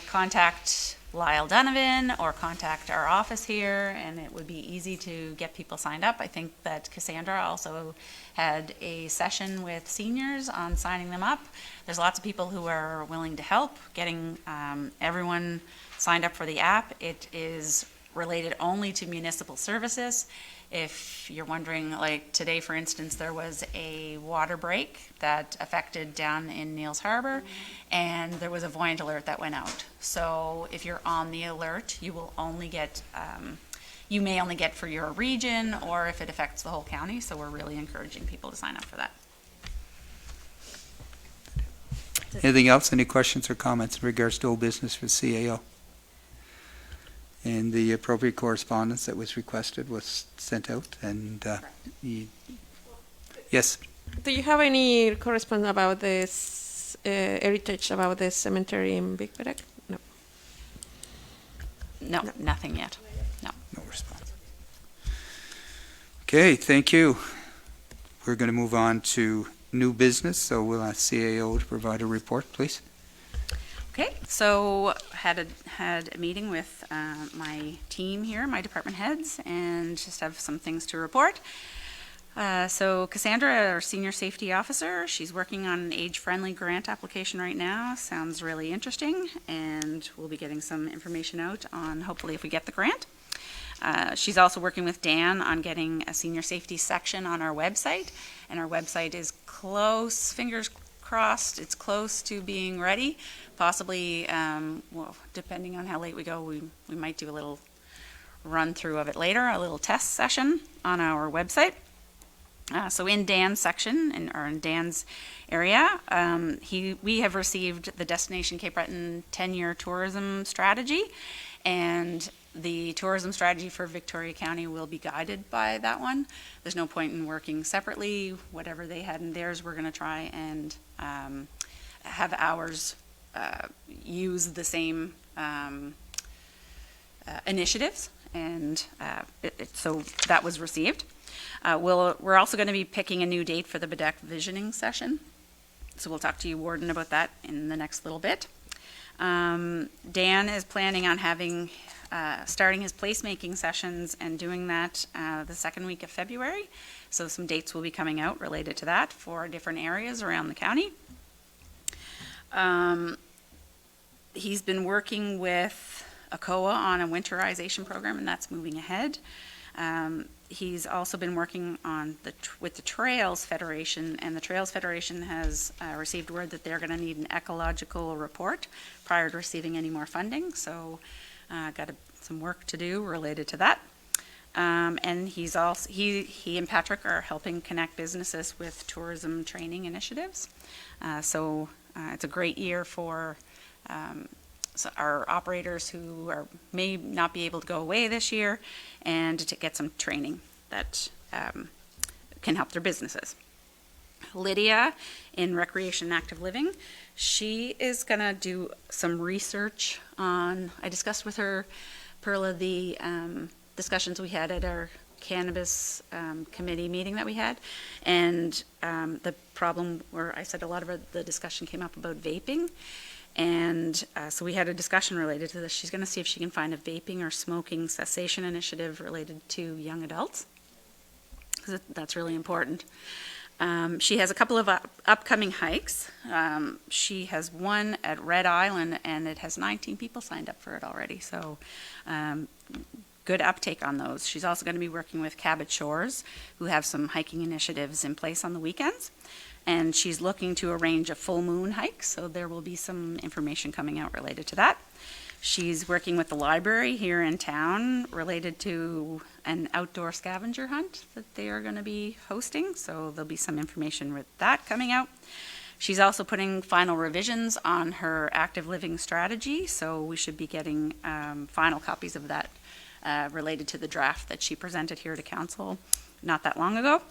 contact Lyle Donovan or contact our office here, and it would be easy to get people signed up. I think that Cassandra also had a session with seniors on signing them up. There's lots of people who are willing to help getting everyone signed up for the app. It is related only to municipal services. If you're wondering, like today, for instance, there was a water break that affected down in Neils Harbor, and there was a Voyant alert that went out. So if you're on the alert, you will only get, you may only get for your region, or if it affects the whole county. So we're really encouraging people to sign up for that. Anything else? Any questions or comments in regards to old business for CAO? And the appropriate correspondence that was requested was sent out, and yes. Do you have any correspondence about this heritage about the cemetery in Big Bear? No. No, nothing yet. No response. Okay, thank you. We're going to move on to new business, so we'll ask CAO to provide a report, please. Okay, so had a meeting with my team here, my department heads, and just have some things to report. So Cassandra, our senior safety officer, she's working on an age-friendly grant application right now. Sounds really interesting, and we'll be getting some information out on hopefully if we get the grant. She's also working with Dan on getting a senior safety section on our website, and our website is close, fingers crossed, it's close to being ready. Possibly, well, depending on how late we go, we might do a little run through of it later, a little test session on our website. So in Dan's section, in Dan's area, we have received the Destination Cape Breton 10-year tourism strategy, and the tourism strategy for Victoria County will be guided by that one. There's no point in working separately. Whatever they had in theirs, we're going to try and have ours use the same initiatives, and so that was received. We're also going to be picking a new date for the Bedeck Visioning session, so we'll talk to you, Warden, about that in the next little bit. Dan is planning on having starting his placemaking sessions and doing that the second week of February. So some dates will be coming out related to that for different areas around the county. He's been working with ACOA on a winterization program, and that's moving ahead. He's also been working on with the Trails Federation, and the Trails Federation has received word that they're going to need an ecological report prior to receiving any more funding. So got some work to do related to that. And he's also he and Patrick are helping connect businesses with tourism training initiatives. So it's a great year for so our operators who may not be able to go away this year, and to get some training that can help their businesses. Lydia in Recreation and Active Living, she is going to do some research on, I discussed with her, Perla, the discussions we had at our cannabis committee meeting that we had, and the problem where I said a lot of the discussion came up about vaping. And so we had a discussion related to this. She's going to see if she can find a vaping or smoking cessation initiative related to young adults, because that's really important. She has a couple of upcoming hikes. She has one at Red Island, and it has 19 people signed up for it already. So good uptake on those. She's also going to be working with Cabot Shores, who have some hiking initiatives in place on the weekends. And she's looking to arrange a full moon hike, so there will be some information coming out related to that. She's working with the library here in town related to an outdoor scavenger hunt that they are going to be hosting, so there'll be some information with that coming out. She's also putting final revisions on her active living strategy, so we should be getting final copies of that related to the draft that she presented here to council not that long ago.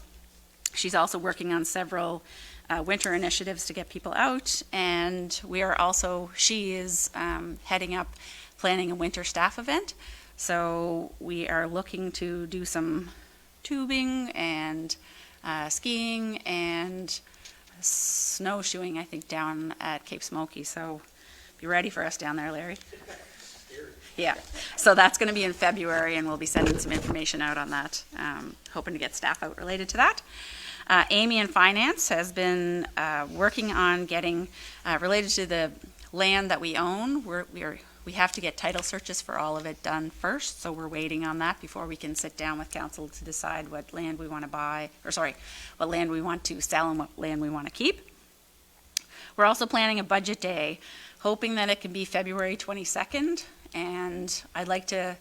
She's also working on several winter initiatives to get people out, and she is heading up planning a winter staff event. So we are looking to do some tubing and skiing and snowshoeing, I think, down at Cape Smoky. So be ready for us down there, Larry. Yeah, so that's going to be in February, and we'll be sending some information out on that, hoping to get staff out related to that. Amy in Finance has been working on getting, related to the land that we own, We have to get title searches for all of it done first, so we're waiting on that before we can sit down with council to decide what land we want to buy, or sorry, what land we want to sell and what land we want to keep. We're also planning a budget day, hoping that it can be February 22nd, and I'd like to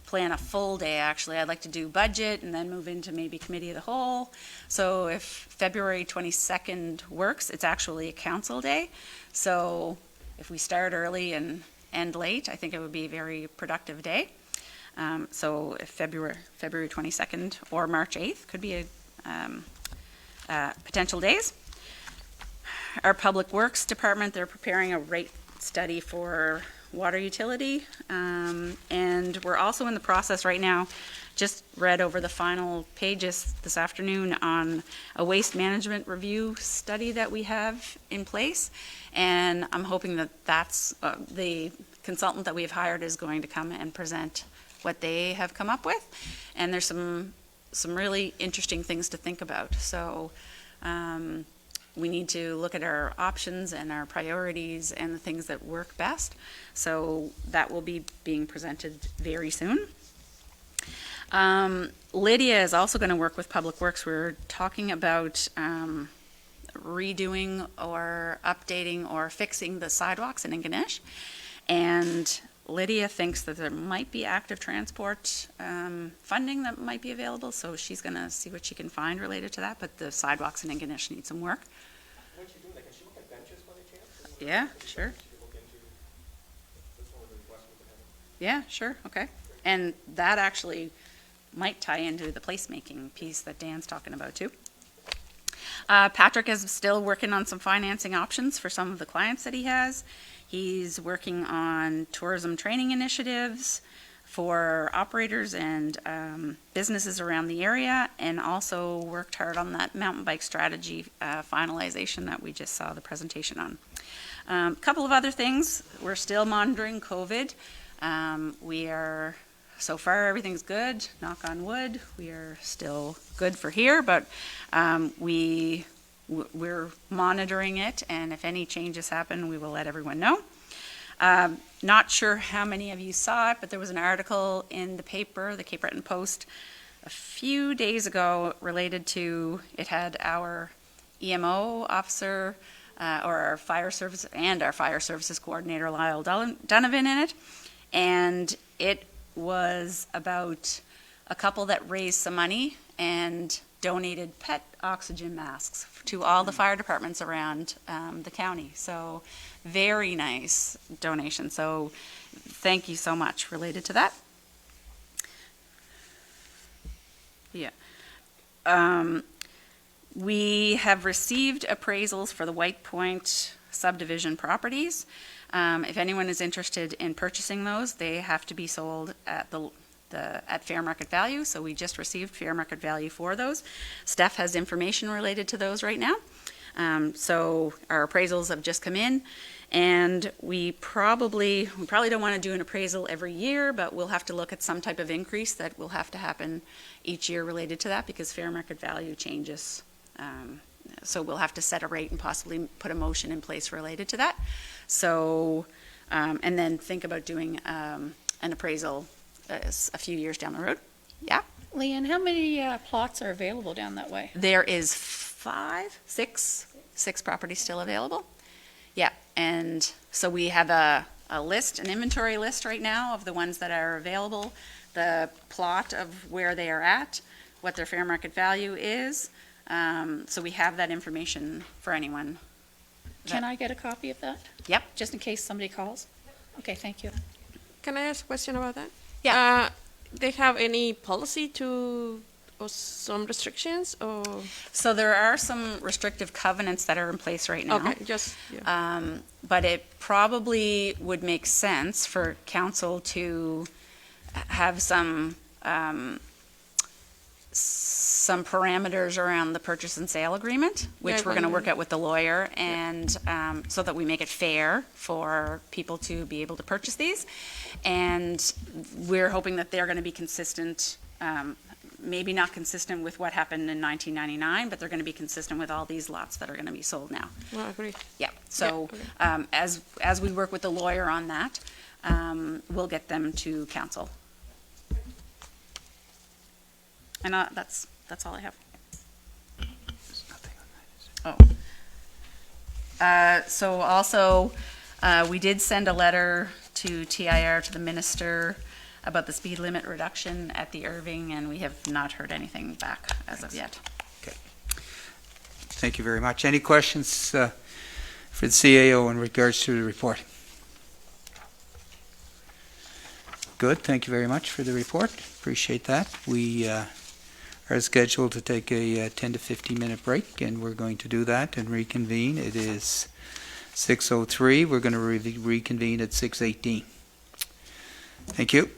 plan a full day, actually. I'd like to do budget and then move into maybe committee of the whole. So if February 22nd works, it's actually a council day. So if we start early and end late, I think it would be a very productive day. So if February 22nd or March 8th could be potential days. Our Public Works Department, they're preparing a rate study for water utility, and we're also in the process right now, just read over the final pages this afternoon on a waste management review study that we have in place, and I'm hoping that that's the consultant that we've hired is going to come and present what they have come up with, and there's some really interesting things to think about. So we need to look at our options and our priorities and the things that work best. So that will be being presented very soon. Lydia is also going to work with Public Works. We're talking about redoing or updating or fixing the sidewalks in Ingonish. And Lydia thinks that there might be active transport funding that might be available, so she's going to see what she can find related to that, but the sidewalks in Ingonish need some work. When she do that, can she look at benches by any chance? Yeah, sure. She could look into, that's one of the requests we could have. Yeah, sure, okay. And that actually might tie into the placemaking piece that Dan's talking about too. Patrick is still working on some financing options for some of the clients that he has. He's working on tourism training initiatives for operators and businesses around the area, and also worked hard on that mountain bike strategy finalization that we just saw the presentation on. A couple of other things. We're still monitoring COVID. So far everything's good, knock on wood. We are still good for here, but we're monitoring it, and if any changes happen, we will let everyone know. Not sure how many of you saw it, but there was an article in the paper, the Cape Breton Post, a few days ago related to, it had our EMO officer, or our fire service, and our fire services coordinator, Lyle Donovan, in it, and it was about a couple that raised some money and donated pet oxygen masks to all the fire departments around the county. So very nice donation. So thank you so much related to that. Yeah. We have received appraisals for the White Point subdivision properties. If anyone is interested in purchasing those, they have to be sold at at fair market value. So we just received fair market value for those. Steph has information related to those right now. So our appraisals have just come in, and we probably don't want to do an appraisal every year, but we'll have to look at some type of increase that will have to happen each year related to that, because fair market value changes. So we'll have to set a rate and possibly put a motion in place related to that. So, and then think about doing an appraisal a few years down the road. Yeah. Leanne, how many plots are available down that way? There is six properties still available. Yeah, and so we have a list, an inventory list right now of the ones that are available, the plot of where they are at, what their fair market value is. So we have that information for anyone. Can I get a copy of that? Yep. Just in case somebody calls? Okay, thank you. Can I ask a question about that? Yeah. They have any policy or some restrictions, or? So there are some restrictive covenants that are in place right now. Okay, just, yeah. But it probably would make sense for council to have some parameters around the purchase and sale agreement, which Yeah, we're going to work wondering. out with the lawyer, and so that we make it fair for people to be able to purchase these. And we're hoping that they're going to be consistent, maybe not consistent with what happened in 1999, but they're going to be consistent with all these lots that are going to be sold now. Well, I agree. Yeah, so okay. as we work with the lawyer on that, we'll get them to council. And that's all I have. So also, we did send a letter to TIR, to the minister, about the speed limit reduction at the Irving, and we have not heard anything back as of yet. Thank you very much. Any questions for the CAO in regards to the report? Good, thank you very much for the report. Appreciate that. We are scheduled to take a 10 to 15 minute break, and we're going to do that and reconvene. It is 6:03. We're going to reconvene at 6:18. Thank you.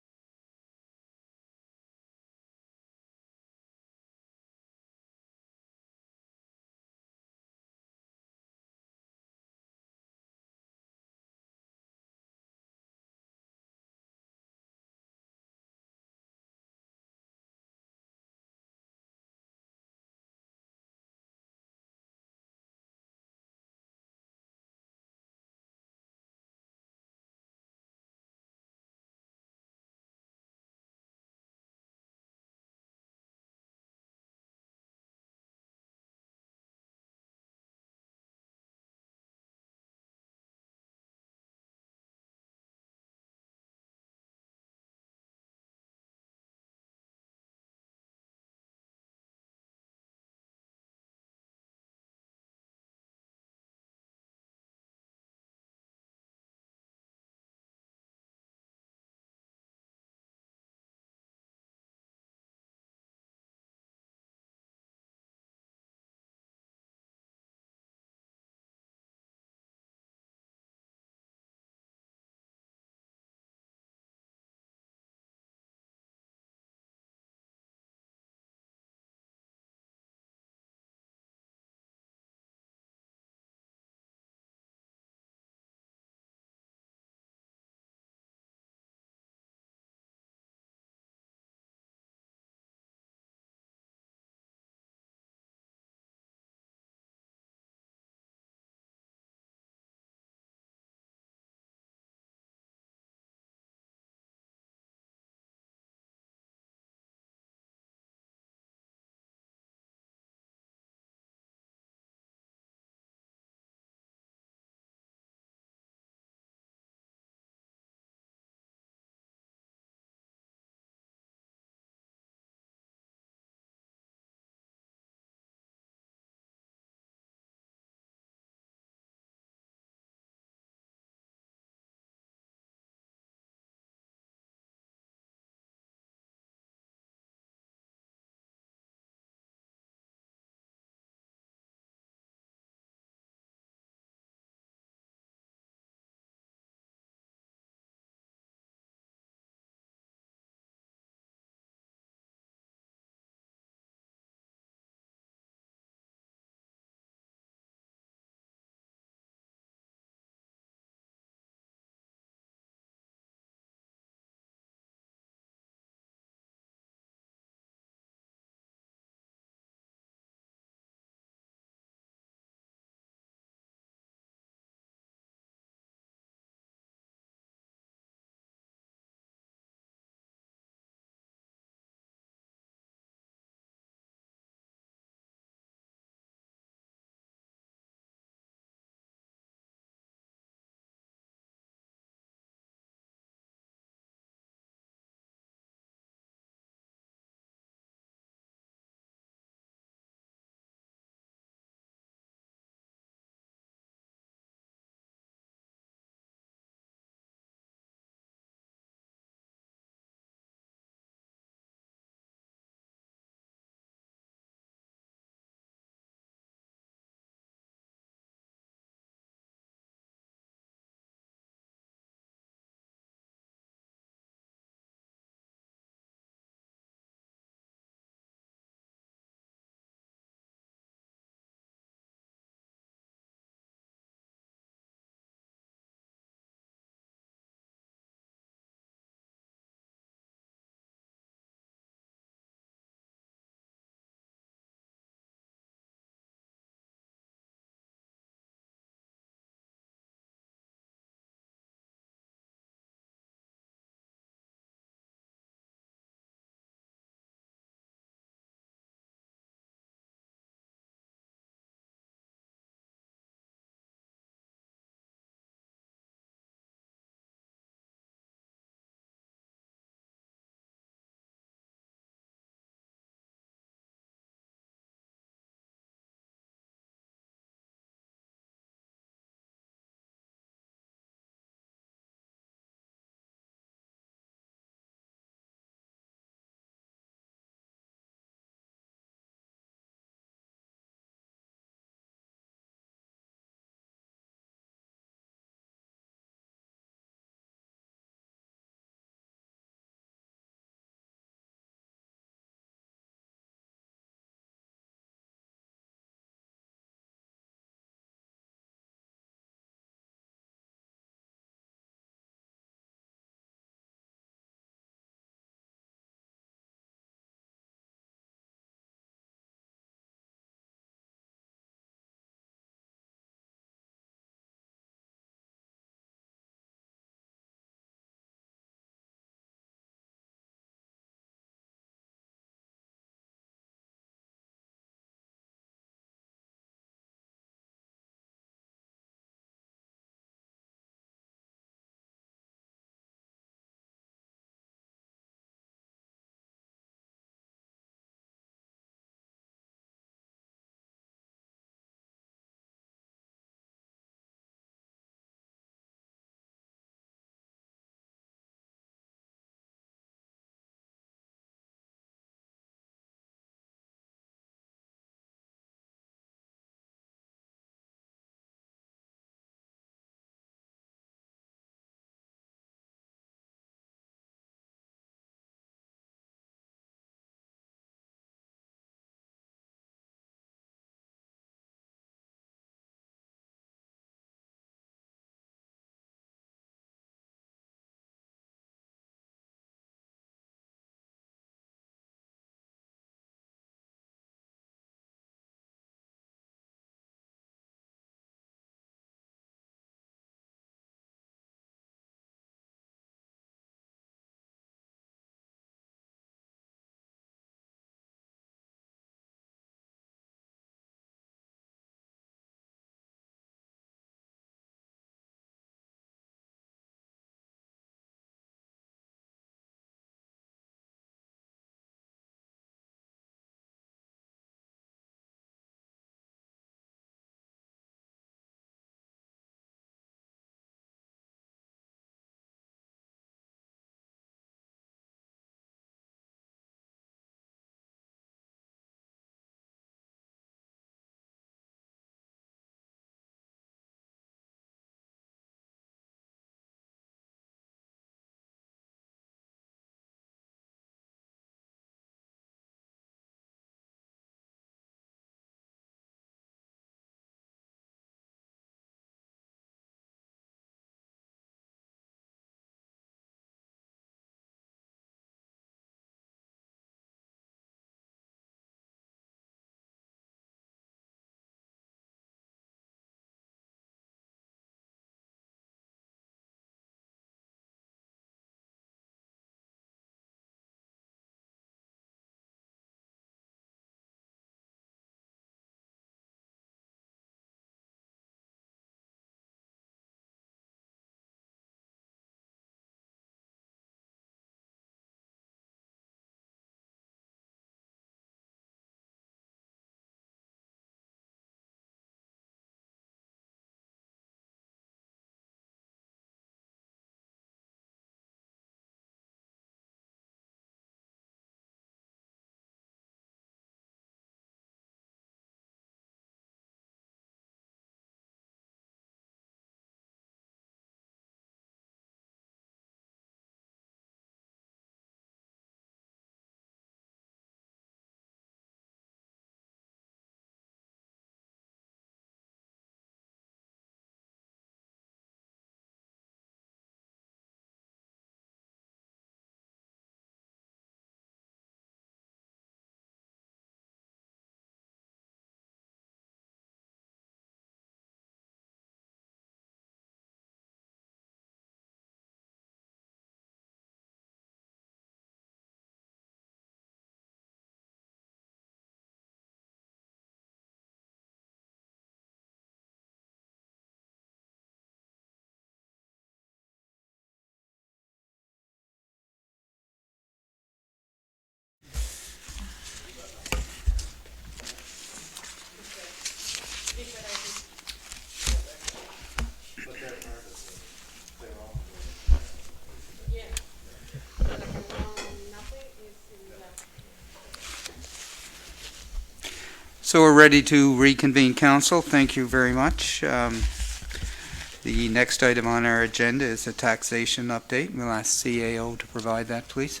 So we're ready to reconvene council. Thank you very much. The next item on our agenda is a taxation update. We'll ask CAO to provide that, please.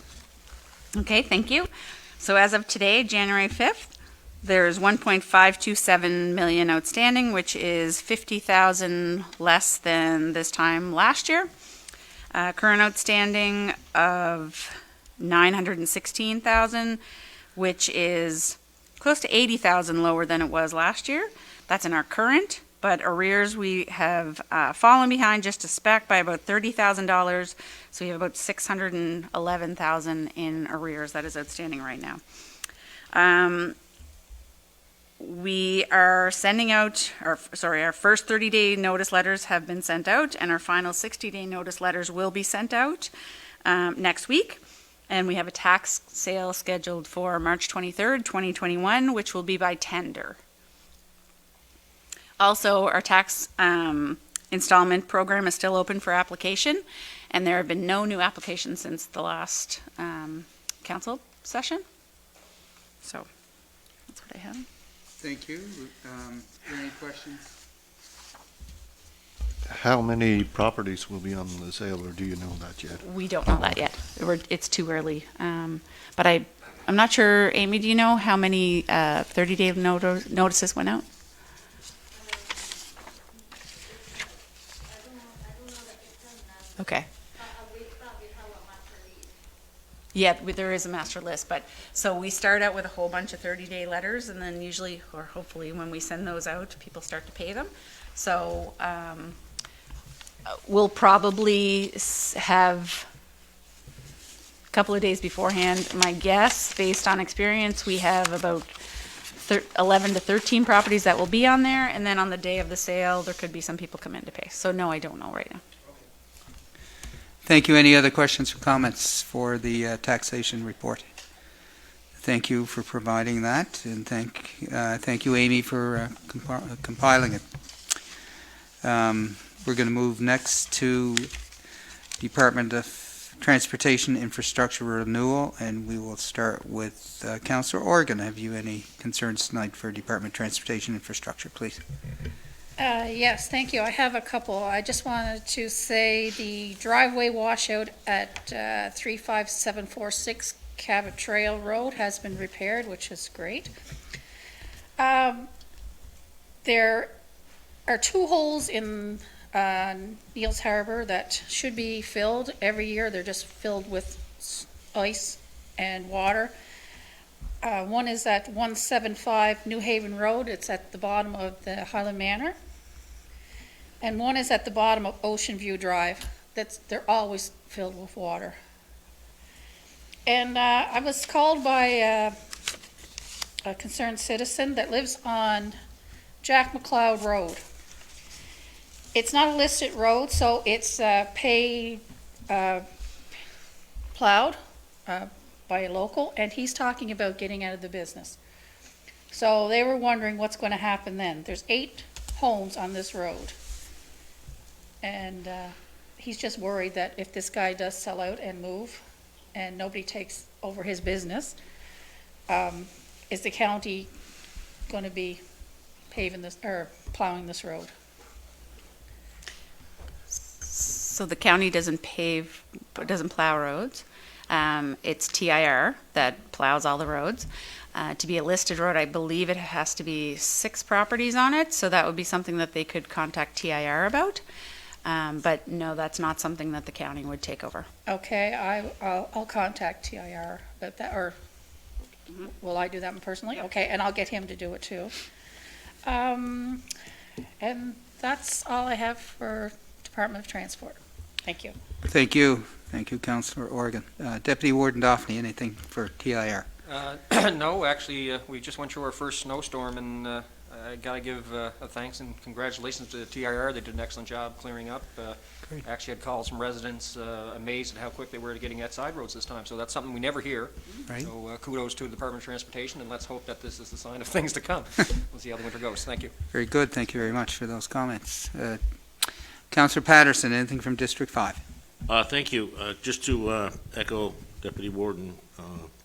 Okay, thank you. So as of today, January 5th, there's 1.527 million outstanding, which is 50,000 less than this time last year. Current outstanding of 916,000, which is close to 80,000 lower than it was last year. That's in our current, but arrears, we have fallen behind just a speck by about $30,000. So we have about 611,000 in arrears that is outstanding right now. We are sending out, our first 30-day notice letters have been sent out, and our final 60-day notice letters will be sent out next week. And we have a tax sale scheduled for March 23rd, 2021, which will be by tender. Also, our tax installment program is still open for application, and there have been no new applications since the last council session. So that's what I have. Thank you. Any questions? How many properties will be on the sale, or do you know that yet? We don't know that yet. It's too early. But I'm not sure, Amy, do you know how many 30-day notices went out? Okay. Yeah, there is a master list, but so we start out with a whole bunch of 30-day letters, and then usually, or hopefully, when we send those out, people start to pay them. So we'll probably have a couple of days beforehand. My guess, based on experience, we have about 11 to 13 properties that will be on there, and then on the day of the sale, there could be some people come in to pay. So no, I don't know right now. Thank you. Any other questions or comments for the taxation report? Thank you for providing that, and thank you, Amy, for compiling it. We're going to move next to Department of Transportation Infrastructure Renewal, and we will start with Councillor Organ. Have you any concerns tonight for Department of Transportation Infrastructure, please? Yes, thank you. I have a couple. I just wanted to say the driveway washout at 35746 Cabot Trail Road has been repaired, which is great. There are 2 holes in Neils Harbor that should be filled every year. They're just filled with ice and water. One is at 175 New Haven Road. It's at the bottom of the Highland Manor. And one is at the bottom of Ocean View Drive. They're always filled with water. And I was called by a concerned citizen that lives on Jack McLeod Road. It's not a listed road, so it's plowed by a local, and he's talking about getting out of the business. So they were wondering what's going to happen then. There's 8 homes on this road. And he's just worried that if this guy does sell out and move and nobody takes over his business, is the county going to be paving this or plowing this road? So the county doesn't plow roads. It's TIR that plows all the roads. To be a listed road, I believe it has to be 6 properties on it, so that would be something that they could contact TIR about. But no, that's not something that the county would take over. Okay, I'll contact TIR about that, or will I do that personally? Okay, and I'll get him to do it too. And that's all I have for Department of Transport. Thank you. Thank you. Thank you, Councillor Organ. Deputy Warden Daphne, anything for TIR? No, actually, we just went through our first snowstorm, and I got to give a thanks and congratulations to the TIR. They did an excellent job clearing up. Great. Actually had calls from residents amazed at how quick they were to getting at side roads this time. So that's something we never hear. Right. So kudos to the Department of Transportation, and let's hope that this is the sign of things to come. We'll see how the winter goes. Thank you. Very good. Thank you very much for those comments. Councillor Patterson, anything from District 5? Thank you. Just to echo Deputy Warden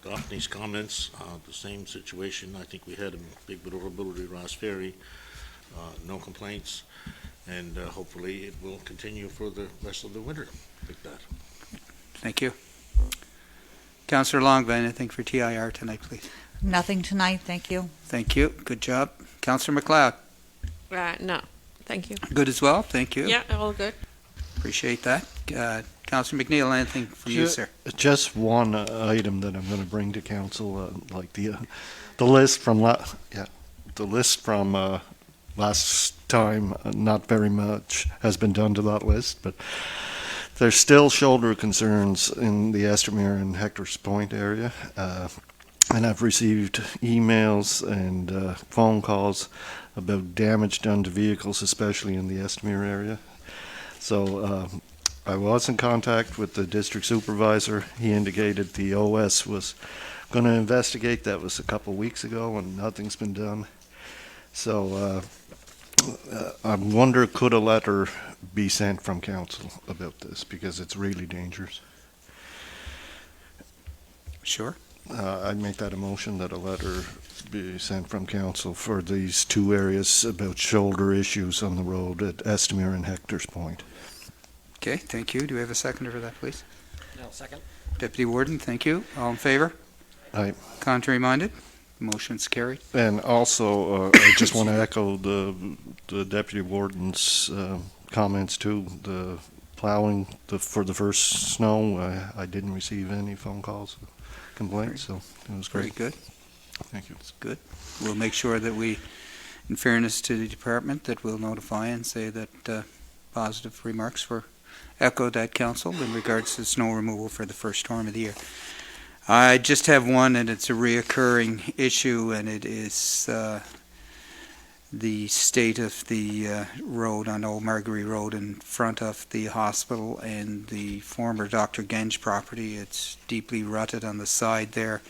Goffney's comments, the same situation. I think we had in Big Vulnerability, Ross Ferry, no complaints, and hopefully it will continue for the rest of the winter like that. Thank you. Councillor Longvan, anything for TIR tonight, please? Nothing tonight, thank you. Thank you. Good job. Councillor McLeod, No, thank you. good as well. Thank you. Yeah, all good. Appreciate that. Councillor McNeil, anything from you, sir? Just one item that I'm going to bring to council, like the list from last time. Not very much has been done to that list, but there's still shoulder concerns in the Estamere and Hector's Point area, and I've received emails and phone calls about damage done to vehicles, especially in the Estamere area. So I was in contact with the district supervisor. He indicated the OS was going to investigate. That was a couple weeks ago, and nothing's been done. So I wonder, could a letter be sent from council about this, because it's really dangerous. Sure. I'd make that a motion that a letter be sent from council for these two areas about shoulder issues on the road at Estamere and Hector's Point. Okay, thank you. Do we have a seconder for that, please? No, second. Deputy Warden, thank you. All in favor? Aye. Contrary minded? Motion's carried. And also, I just want to echo the deputy warden's comments too. The plowing for the first snow, I didn't receive any phone calls, complaints, so it was Very great. good. Thank you. It's good. We'll make sure that we, in fairness to the department, that we'll notify and say that positive remarks were echoed at council in regards to snow removal for the first storm of the year. I just have one, and it's a reoccurring issue, and it is the state of the road on Old Margery Road in front of the hospital and the former Dr. Genge property. It's deeply rutted on the side there,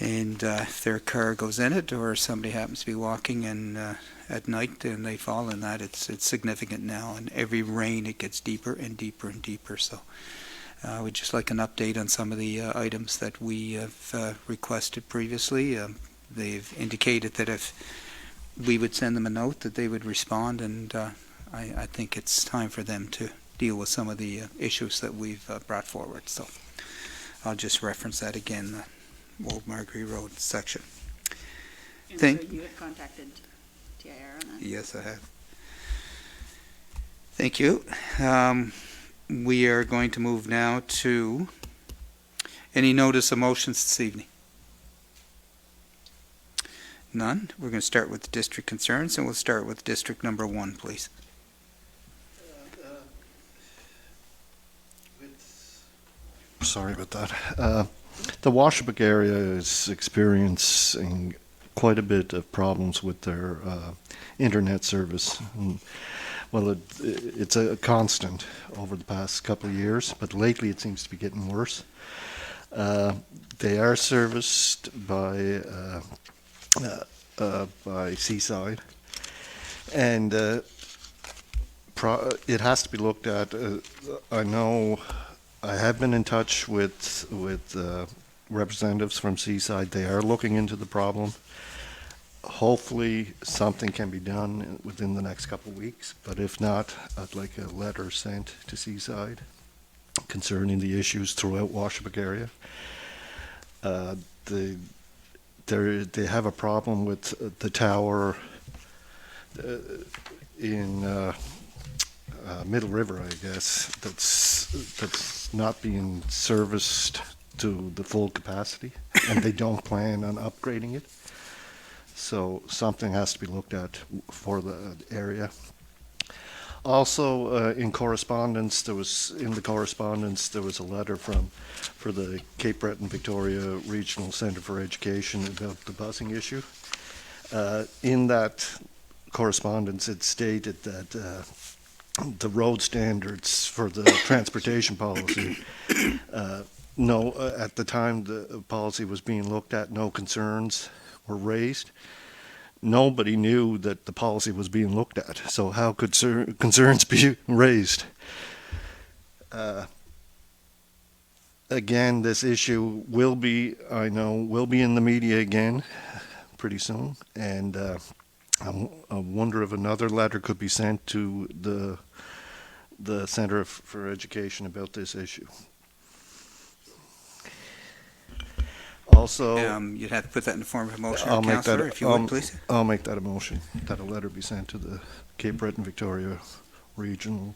and if their car goes in it, or somebody happens to be walking and at night and they fall in that, it's significant now, and every rain it gets deeper and deeper and deeper. So we'd just like an update on some of the items that we have requested previously. They've indicated that if we would send them a note, that they would respond, and I think it's time for them to deal with some of the issues that we've brought forward. So I'll just reference that again, the Old Margery Road section. And Thank- so you had contacted TIR on that? Yes, I have. Thank you. We are going to move now to any notice of motions this evening. None. We're going to start with district concerns, and we'll start with district number 1, please. Sorry about that. The Washabook area is experiencing quite a bit of problems with their internet service. Well, it's a constant over the past couple of years, but lately it seems to be getting worse. They are serviced by Seaside, and it has to be looked at. I know I have been in touch with representatives from Seaside. They are looking into the problem. Hopefully something can be done within the next couple of weeks, but if not, I'd like a letter sent to Seaside concerning the issues throughout Washabook area. They have a problem with the tower in Middle River, I guess, that's not being serviced to the full capacity, and they don't plan on upgrading it. So something has to be looked at for the area. Also, in the correspondence, there was a letter for the Cape Breton Victoria Regional Centre for Education about the busing issue. In that correspondence, it stated that the road standards for the transportation policy, at the time the policy was being looked at, no concerns were raised. Nobody knew that the policy was being looked at, so how could concerns be raised? again, this issue will be, I know, will be in the media again pretty soon. And I wonder if another letter could be sent to the Center for Education about this issue. Also, You'd have to put that in the form of a motion, I'll make that, Councillor, if you would, please. I'll make that a motion, that a letter be sent to the Cape Breton Victoria Regional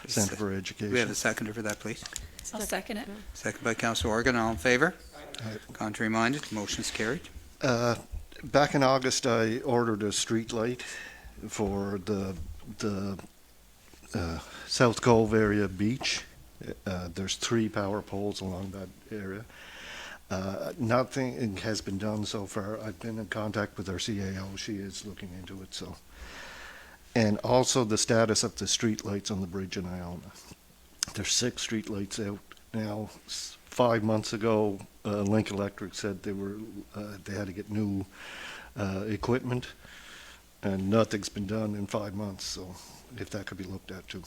Center for Do we have Education. a seconder for that, please? I'll second it. Second by Councillor Organ, all in favor? Aye. Contrary minded, motion is carried. Back in August, I ordered a street light for the South Cove area beach. There's 3 power poles along that area. Nothing has been done so far. I've been in contact with our CAO. She is looking into it, so. And also the status of the street lights on the bridge in Iona. There's 6 street lights out now. 5 months ago, Link Electric said they had to get new equipment, and nothing's been done in 5 months, so if that could be looked at too.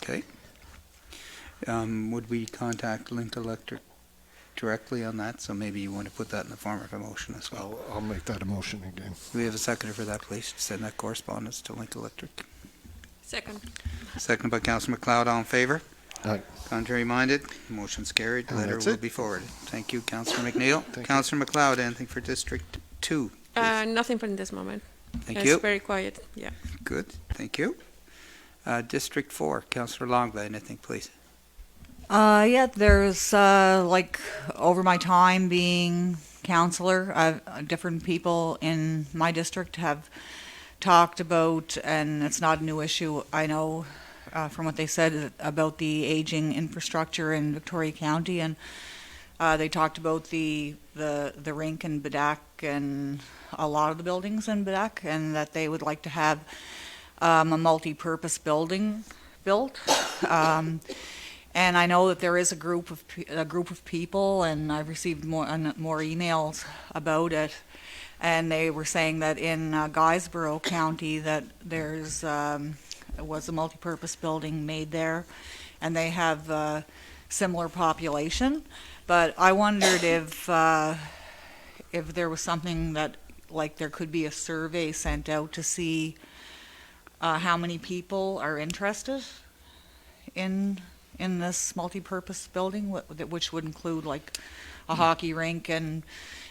Okay. Would we contact Link Electric directly on that? So maybe you want to put that in the form of a motion as well. I'll make that a motion again. Do we have a seconder for that, please? To send that correspondence to Link Electric. Second. Second by Councillor McLeod, all in favor? Aye. Contrary minded, motion's carried. The And letter that's will it. be forwarded. Thank you, Councillor McNeil. Thank you. Councillor McLeod, anything for District 2? Nothing for this moment. Thank It's you. very quiet, yeah. Good, thank you. District 4, Councillor Longley, anything, please? Yeah, there's, like, over my time being counselor, different people in my district have talked about, and it's not a new issue, I know, from what they said about the aging infrastructure in Victoria County, and they talked about the rink in Bedak and a lot of the buildings in Bedak, and that they would like to have a multi-purpose building built. And I know that there is a group of people, and I've received more emails about it. And they were saying that in Guysborough County that there's was a multi-purpose building made there, and they have a similar population. But I wondered if there was something that, like, there could be a survey sent out to see how many people are interested in this multi-purpose building, which would include like a hockey rink and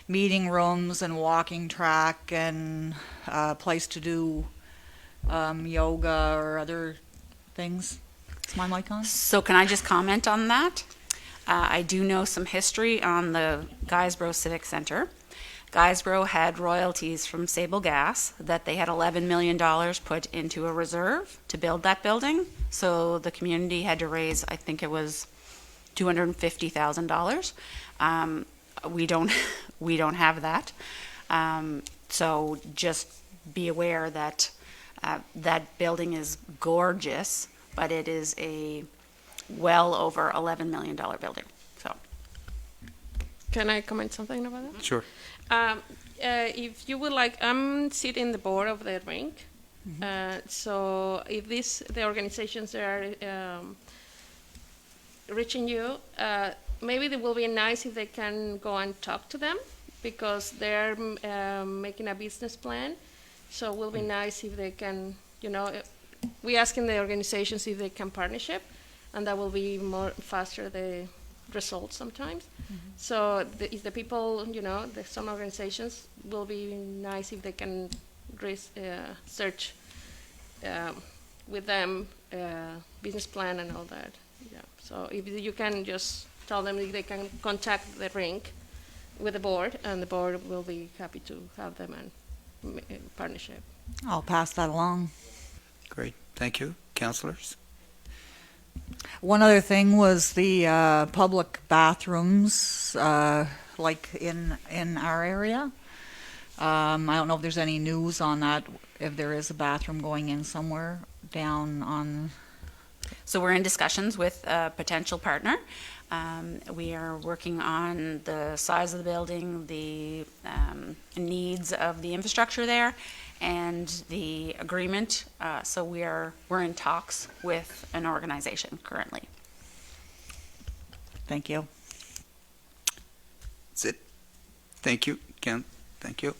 meeting rooms and walking track and a place to do yoga or other things. Is my mic on? So can I just comment on that? I do know some history on the Guysborough Civic Center. Guysborough had royalties from Sable Gas that they had $11 million put into a reserve to build that building. So the community had to raise, I think it was $250,000. We don't have that. So just be aware that that building is gorgeous, but it is a well over $11 million building. So. Can I comment something about that? Sure. If you would like, I'm sitting the board of the rink. So if the organizations that are reaching you, maybe it will be nice if they can go and talk to them, because they're making a business plan. So it will be nice if they can, we asking the organizations if they can partnership, and that will be more faster the results sometimes. So if the people, some organizations will be nice if they can search with them business plan and all that. Yeah. So if you can just tell them if they can contact the rink with the board, and the board will be happy to have them in partnership. I'll pass that along. Great, thank you. Councillors? One other thing was the public bathrooms, like in our area. I don't know if there's any news on that, if there is a bathroom going in somewhere down on. So we're in discussions with a potential partner. We are working on the size of the building, the needs of the infrastructure there, and the agreement. So we're in talks with an organization currently. Thank you. That's it. Thank you, Ken. Thank you.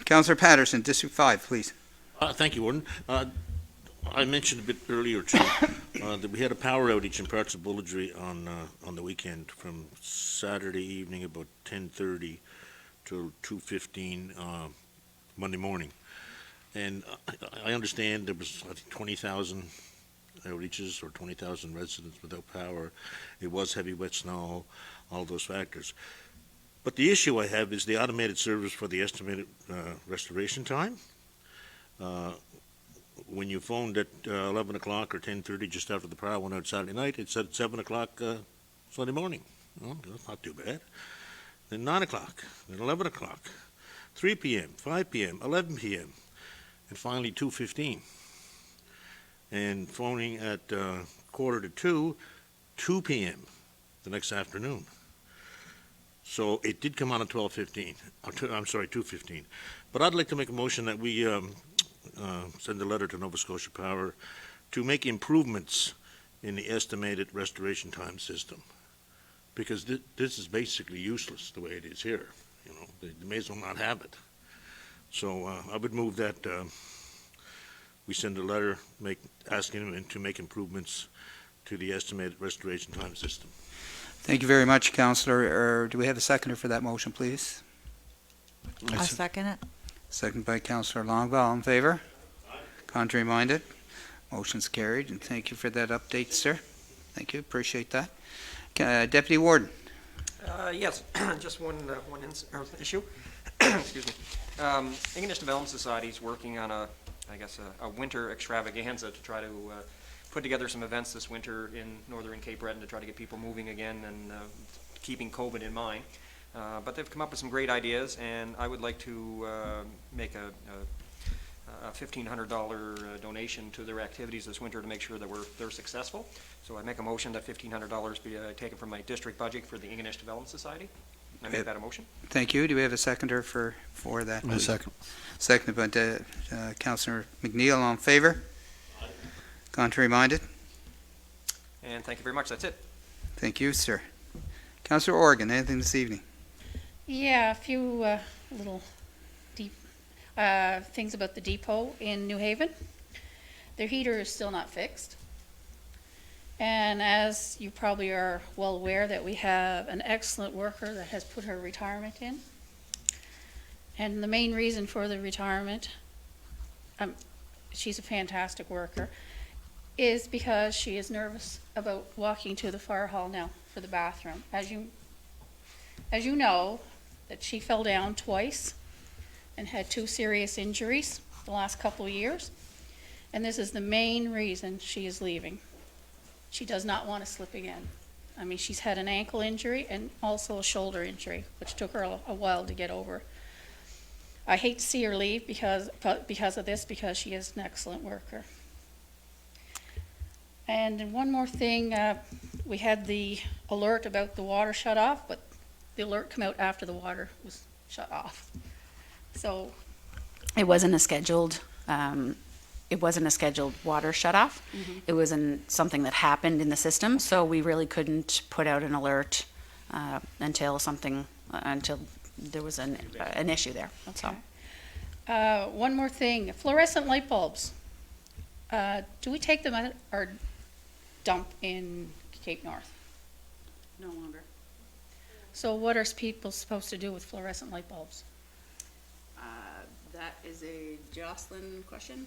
Councillor Patterson, District 5, please. Thank you, Warden. I mentioned a bit earlier, too, that we had a power outage in parts of Bulliedry on the weekend from Saturday evening about 10:30 till 2:15 Monday morning. And I understand there was, I think, 20,000 outages or 20,000 residents without power. It was heavy, wet snow, all those factors. But the issue I have is the automated service for the estimated restoration time. When you phoned at 11 o'clock or 10:30 just after the power went out Saturday night, it said 7 o'clock Sunday morning. Well, that's not too bad. Then 9 o'clock, then 11 o'clock, 3 p.m., 5 p.m., 11 p.m., and finally 2:15. And phoning at 1:45, 2 p.m. the next afternoon. So it did come on at 12:15. I'm sorry, 2:15. But I'd like to make a motion that we send a letter to Nova Scotia Power to make improvements in the estimated restoration time system. Because this is basically useless the way it is here. You know, they may as well not have it. So I would move that we send a letter asking them to make improvements to the estimated restoration time system. Thank you very much, Councillor. Do we have a seconder for that motion, please? I'll second it. Second by Councillor Longball. All in favor? Contrary minded? Motion's carried, and thank you for that update, sir. Thank you, appreciate that. Deputy Warden. Yes, just one issue. Excuse me. English Development Society is working on a winter extravaganza to try to put together some events this winter in northern Cape Breton to try to get people moving again and keeping COVID in mind. But they've come up with some great ideas, and I would like to make a $1,500 donation to their activities this winter to make sure that they're successful. So I make a motion that $1,500 be taken from my district budget for the English Development Society. I make that a motion. Thank you. Do we have a seconder for that? A second. Seconded by Councillor McNeil. All in favor? Contrary minded? And thank you very much. That's it. Thank you, sir. Councillor Organ, anything this evening? Yeah, a few little deep things about the depot in New Haven. Their heater is still not fixed. And as you probably are well aware, that we have an excellent worker that has put her retirement in. And the main reason for the retirement, she's a fantastic worker, is because she is nervous about walking to the fire hall now for the bathroom. As you know, that she fell down twice and had 2 serious injuries the last couple of years. And this is the main reason she is leaving. She does not want to slip again. I mean, she's had an ankle injury and also a shoulder injury, which took her a while to get over. I hate to see her leave because of this, because she is an excellent worker. And one more thing, we had the alert about the water shut off, but the alert came out after the water was shut off. So It wasn't a scheduled water shutoff. It was something that happened in the system, so we really couldn't put out an alert until there was an issue there. That's all. one more thing, fluorescent light bulbs. Do we take them at our dump in Cape North? No longer. So what are people supposed to do with fluorescent light bulbs? That is a Jocelyn question.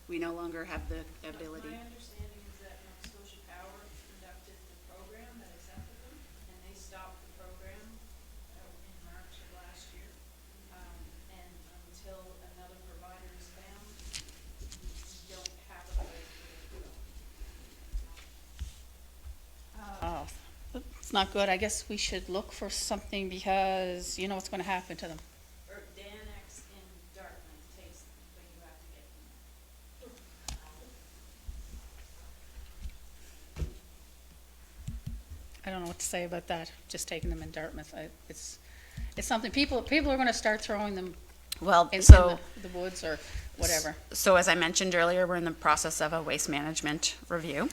We no longer have the ability. My understanding is that Nova Scotia Power conducted the program that accepted them, and they stopped the program in March of last year. And until another provider is found, you don't have a place for them to go. Oh, it's not good. I guess we should look for something, because you know what's going to happen to them. Or Danex in Dartmouth takes them, but you have to get them. I don't know what to say about that, just taking them in Dartmouth. It's something, people are going to start throwing them Well, in so the woods or whatever. So as I mentioned earlier, we're in the process of a waste management review.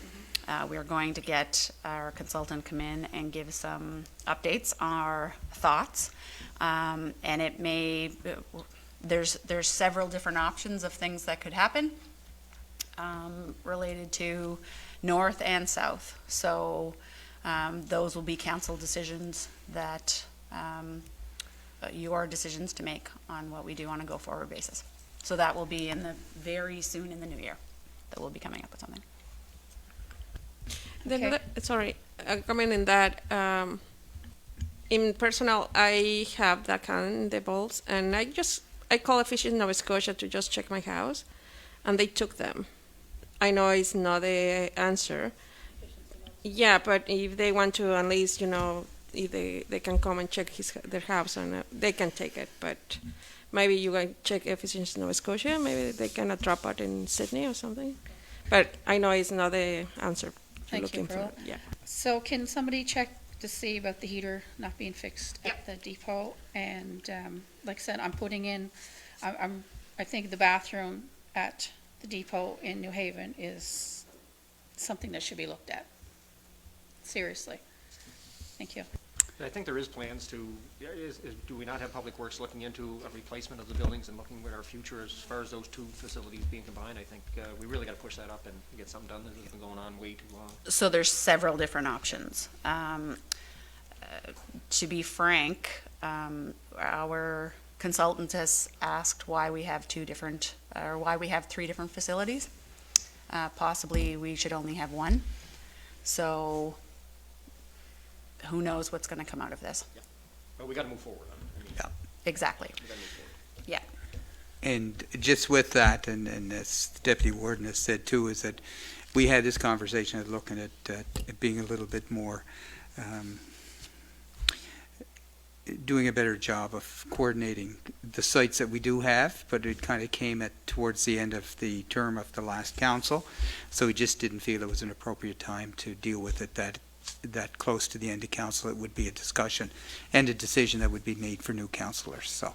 We're going to get our consultant come in and give some updates on our thoughts. And it may, there's several different options of things that could happen related to north and south. So those will be council decisions that, your decisions to make on what we do on a go-forward basis. So that will be very soon in the new year that we'll be coming up with something. Then, sorry, comment in that. In personal, I have that kind of the balls, and I call Efficient Nova Scotia to just check my house, and they took them. I know it's not the answer. Yeah, but if they want to, at least, if they can come and check their house, and they can take it. But maybe you can check Efficient Nova Scotia. Maybe they cannot drop out in Sydney or something. But I know it's not the answer. Thank you, Pearl. Yeah. So can somebody check to see about the heater not being fixed at the depot? And like I said, I'm putting in, I think the bathroom at the depot in New Haven is something that should be looked at. Seriously. Thank you. I think there is plans to, do we not have Public Works looking into a replacement of the buildings and looking at our future as far as those two facilities being combined? I think we really got to push that up and get something done. This has been going on way too long. So there's several different options. To be frank, our consultant has asked why we have three different facilities. Possibly we should only have one. So who knows what's going to come out of this? Yeah. But we got to move forward on it. I mean, Exactly. we got to move forward. Yeah. And just with that, and as the Deputy Warden has said too, is that we had this conversation of looking at being a little bit more, doing a better job of coordinating the sites that we do have, but it kind of came towards the end of the term of the last council, so we just didn't feel it was an appropriate time to deal with it that close to the end of council. It would be a discussion and a decision that would be made for new councillors. So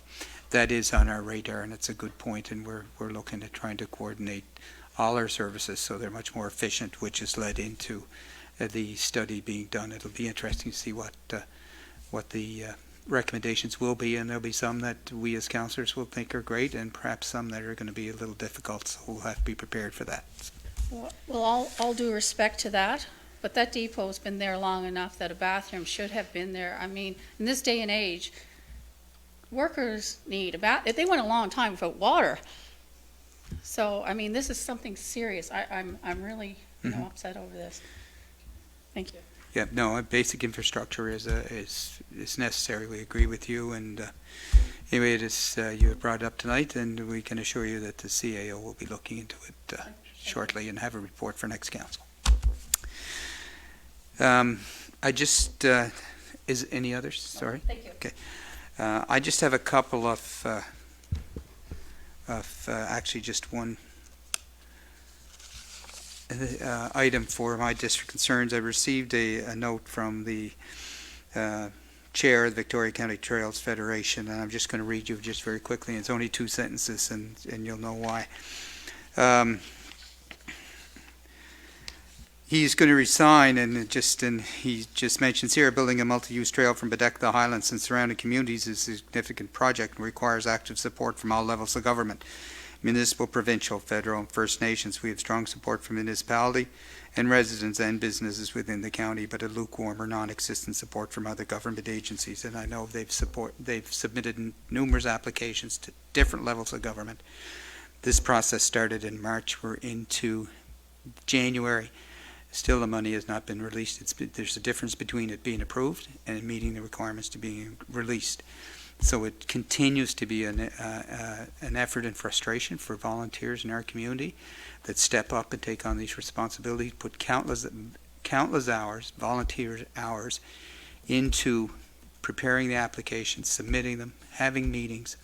that is on our radar, and it's a good point, and we're looking at trying to coordinate all our services so they're much more efficient, which has led into the study being done. It'll be interesting to see what the recommendations will be, and there'll be some that we as councillors will think are great, and perhaps some that are going to be a little difficult, so we'll have to be prepared for that. Well, all due respect to that, but that depot's been there long enough that a bathroom should have been there. I mean, in this day and age, workers need a bath. They went a long time without water. So, I mean, this is something serious. I'm really, upset over this. Thank you. Yeah, no, basic infrastructure is necessary. We agree with you, and anyway, it is you have brought it up tonight, and we can assure you that the CAO will be looking into it shortly and have a report for next council. I just is any others? Sorry. Thank you. Okay. I just have a couple of actually just one item for my district concerns. I received a note from the chair of the Victoria County Trails Federation, and I'm just going to read you just very quickly. It's only 2 sentences, and you'll know why. He's going to resign, and he just mentions here, building a multi-use trail from Baddeck to the Highlands and surrounding communities is a significant project and requires active support from all levels of government. Municipal, provincial, federal, and First Nations. We have strong support from municipality and residents and businesses within the county, but a lukewarm or non-existent support from other government agencies. And I know they've submitted numerous applications to different levels of government. This process started in March. We're into January. Still, the money has not been released. There's a difference between it being approved and meeting the requirements to being released. So it continues to be an effort and frustration for volunteers in our community that step up and take on these responsibilities, put countless hours, volunteer hours, into preparing the applications, submitting them, having meetings,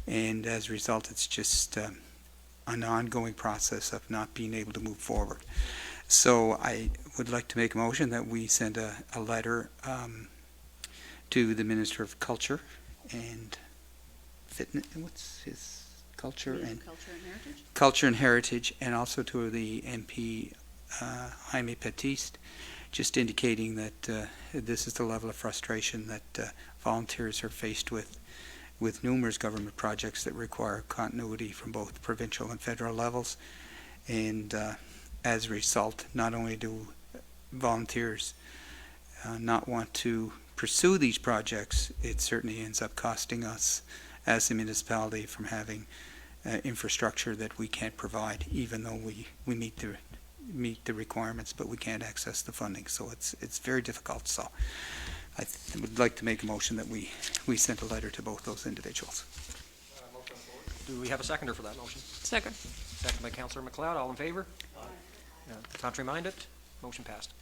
and as a result, it's just an ongoing process of not being able to move forward. So I would like to make a motion that we send a letter to the Minister of Culture and Fitness, what's his culture and Culture and Heritage? Culture and Heritage, and also to the MP Jaime Petiste, just indicating that this is the level of frustration that volunteers are faced with numerous government projects that require continuity from both provincial and federal levels. And as a result, not only do volunteers not want to pursue these projects, it certainly ends up costing us as a municipality from having infrastructure that we can't provide, even though we meet the requirements, but we can't access the funding. So it's very difficult. So I would like to make a motion that we send a letter to both those individuals. Do we have a seconder for that motion? Second. Second by Councillor McLeod. All in favor? Contrary-minded? Motion passed.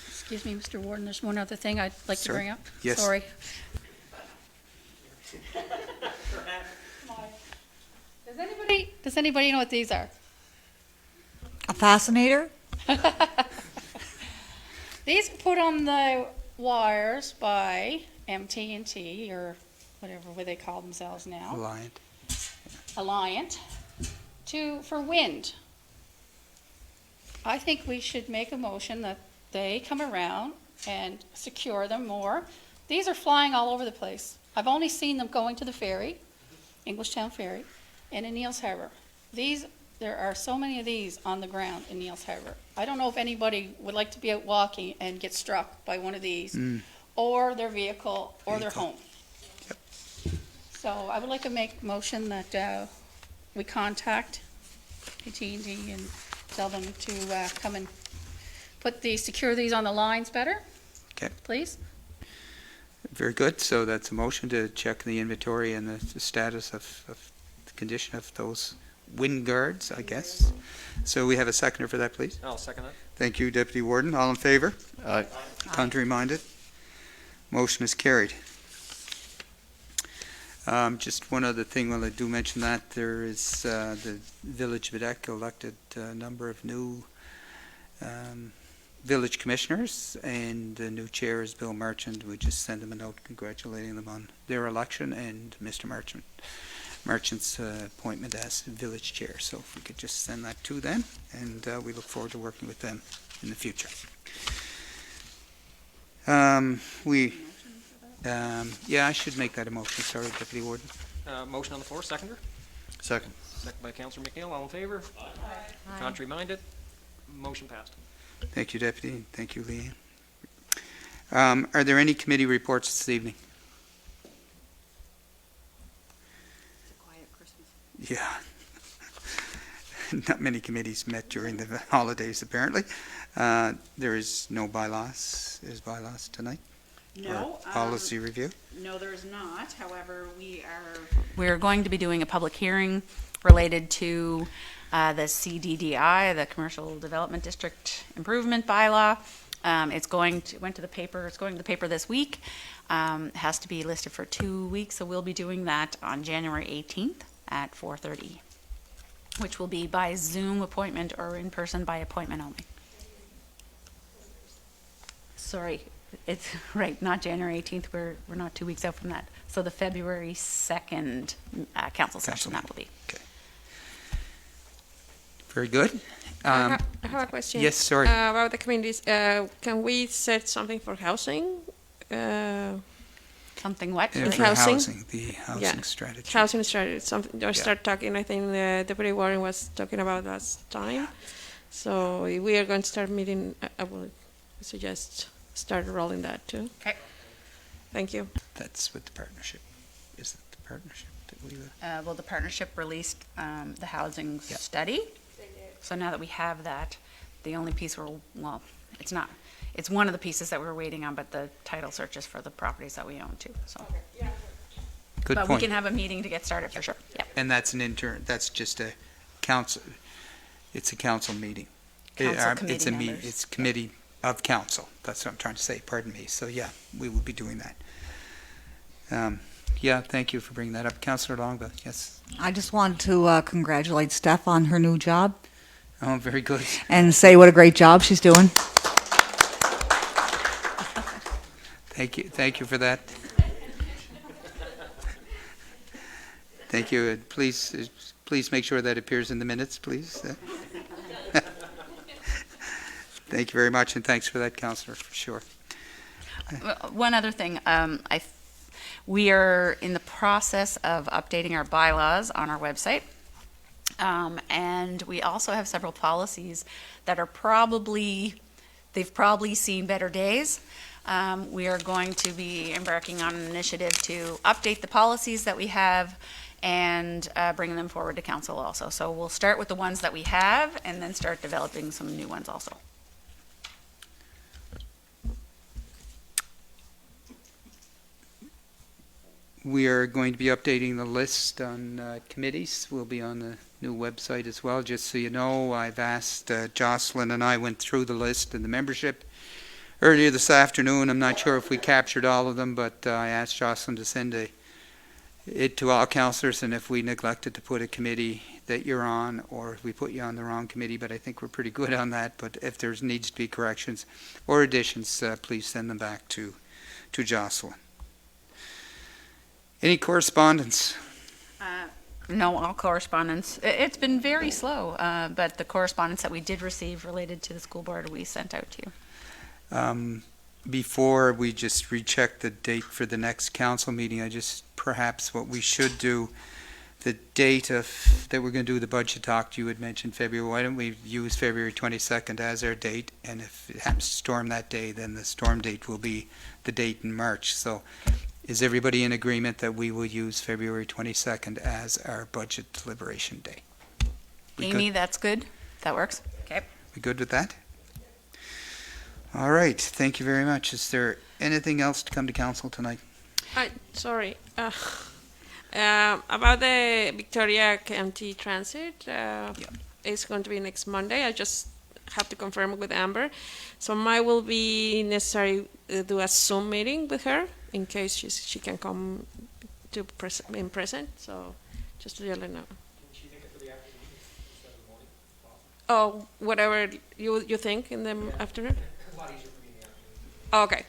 Excuse me, Mr. Warden, there's one other thing I'd like to Sir? bring up. Yes. Sorry. Does anybody know what these are? A fascinator? These are put on the wires by MT&T, or whatever they call themselves now. Alliant, for wind. I think we should make a motion that they come around and secure them more. These are flying all over the place. I've only seen them going to the ferry, Englishtown Ferry, and in Neils Harbor. There are so many of these on the ground in Neils Harbor. I don't know if anybody would like to be out walking and get struck by one of these, or their vehicle, or their home. Yep. So I would like to make a motion that we contact AT&T and tell them to come and secure these on the lines better. Okay. Please. Very good. So that's a motion to check the inventory and the status of the condition of those wind guards, I guess. So we have a seconder for that, please. I'll second that. Thank you, Deputy Warden. All in favor? Aye. Contrary-minded? Motion is carried. Just one other thing, while I do mention that, there is the Village of Badek elected a number of new village commissioners, and the new chair is Bill Merchant. We just send him a note congratulating them on their election and Mr. Merchant's appointment as village chair. So if we could just send that to them, and we look forward to working with them in the future. Yeah, I should make that a motion. Sorry, Deputy Warden. Motion on the floor, seconder? Second. Second by Councillor McNeil. All in favor? Aye. Contrary-minded? Motion passed. Thank you, Deputy. Thank you, Leanne. Are there any committee reports this evening? It's a quiet Christmas. Yeah. Not many committees met during the holidays, apparently. There is no bylaws. Is bylaws tonight? No. Or policy review? No, there's not. However, we're going to be doing a public hearing related to the CDDI, the Commercial Development District Improvement Bylaw. It's going to the paper this week. It has to be listed for 2 weeks, so we'll be doing that on January 18th at 4:30, which will be by Zoom appointment or in person by appointment only. Sorry, it's right, not January 18th. We're not 2 weeks out from that. So the February 2nd council session that will be. Okay. Very good. I have a question. Yes, sorry. About the communities. Can we set something for housing? Something what? For housing? the housing strategy. Housing strategy. Something. Or start talking. I think the Deputy Warden was talking about last time. So we are going to start meeting. I would suggest start rolling that too. Okay. Thank you. That's with the partnership. Is it the partnership that we Well, the partnership released the housing study. So now that we have that, the only piece it's not. It's one of the pieces that we're waiting on, but the title search is for the properties that we own too. So. Good But point. we can have a meeting to get started for sure. Yep. And that's an intern. That's just a council. It's a council meeting. Council committee It's members. It's committee of council. That's what I'm trying to say. Pardon me. So yeah, we will be doing that. Yeah, thank you for bringing that up, Councillor Longba. Yes. I just want to congratulate Steph on her new job Oh, very good. and say what a great job she's doing. Thank you for that. Thank you. And please make sure that appears in the minutes, please. Thank you very much, and thanks for that, Councillor, for sure. One other thing, we are in the process of updating our bylaws on our website. And we also have several policies that are they've probably seen better days. We are going to be embarking on an initiative to update the policies that we have and bring them forward to council also. So we'll start with the ones that we have and then start developing some new ones also. We are going to be updating the list on committees. We'll be on the new website as well. Just so you know, I've asked, Jocelyn and I went through the list and the membership earlier this afternoon. I'm not sure if we captured all of them, but I asked Jocelyn to send it to all councillors, and if we neglected to put a committee that you're on, or if we put you on the wrong committee, but I think we're pretty good on that. But if there needs to be corrections or additions, please send them back to Jocelyn. Any correspondence? No, all correspondence. It's been very slow, but the correspondence that we did receive related to the school board, we sent out to you. Before we just recheck the date for the next council meeting, perhaps what we should do, the date that we're going to do the budget talk, you had mentioned February. Why don't we use February 22nd as our date? And if it happens to storm that day, then the storm date will be the date in March. So is everybody in agreement that we will use February 22nd as our budget deliberation day? Amy, that's good. That works. Okay. We good with that? All right. Thank you very much. Is there anything else to come to council tonight? Sorry. About the Victoria County Transit, it's going to be next Monday. I just have to confirm with Amber. So mine will be necessary to do a Zoom meeting with her in case she can come to in present. So just to let her know. Oh, whatever you think in the afternoon. Okay,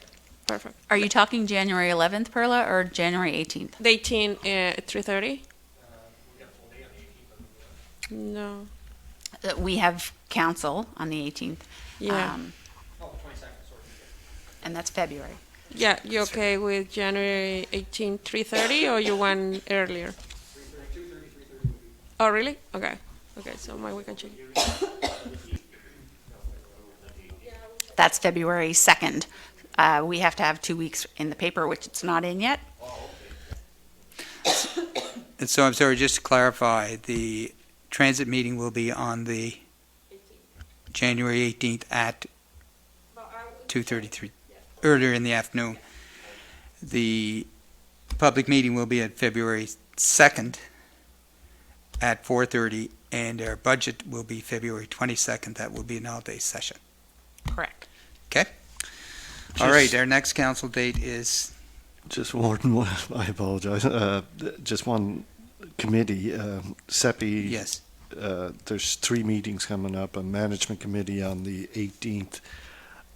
perfect. Are you talking January 11th, Perla, or January 18th? The 18th at 3:30? No. We have council on the 18th. Yeah. And that's February. Yeah, you okay with January 18th, 3:30, or you want earlier? 2:30. Oh, really? Okay. Okay, so we can change. That's February 2nd. We have to have 2 weeks in the paper, which it's not in yet. And so I'm sorry, just to clarify, the transit meeting will be on the January 18th at 2:33, earlier in the afternoon. The public meeting will be at February 2nd at 4:30, and our budget will be February 22nd. That will be an all-day session. Correct. Okay? All right, our next council date is... Just one, I apologize, just one committee, SEPI. Yes. There's 3 meetings coming up, a management committee on the 18th.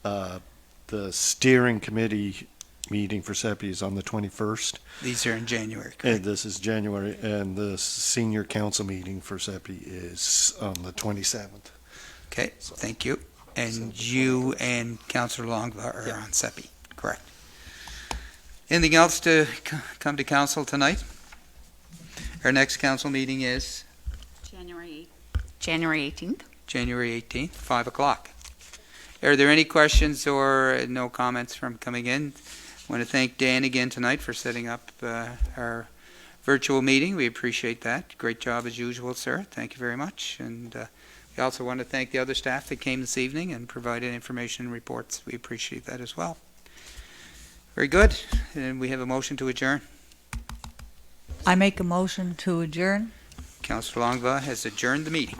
The steering committee meeting for SEPI is on the 21st. These are in January, correct? And this is January, and the senior council meeting for SEPI is on the 27th. Okay, thank you. And you and Councillor Longva are on SEPI, correct? Anything else to come to council tonight? Our next council meeting is? January 18th. January 18th, 5 o'clock. Are there any questions or no comments from coming in? I want to thank Dan again tonight for setting up our virtual meeting. We appreciate that. Great job as usual, sir. Thank you very much. And we also want to thank the other staff that came this evening and provided information and reports. We appreciate that as well. Very good. And we have a motion to adjourn. I make a motion to adjourn. Councillor Longva has adjourned the meeting.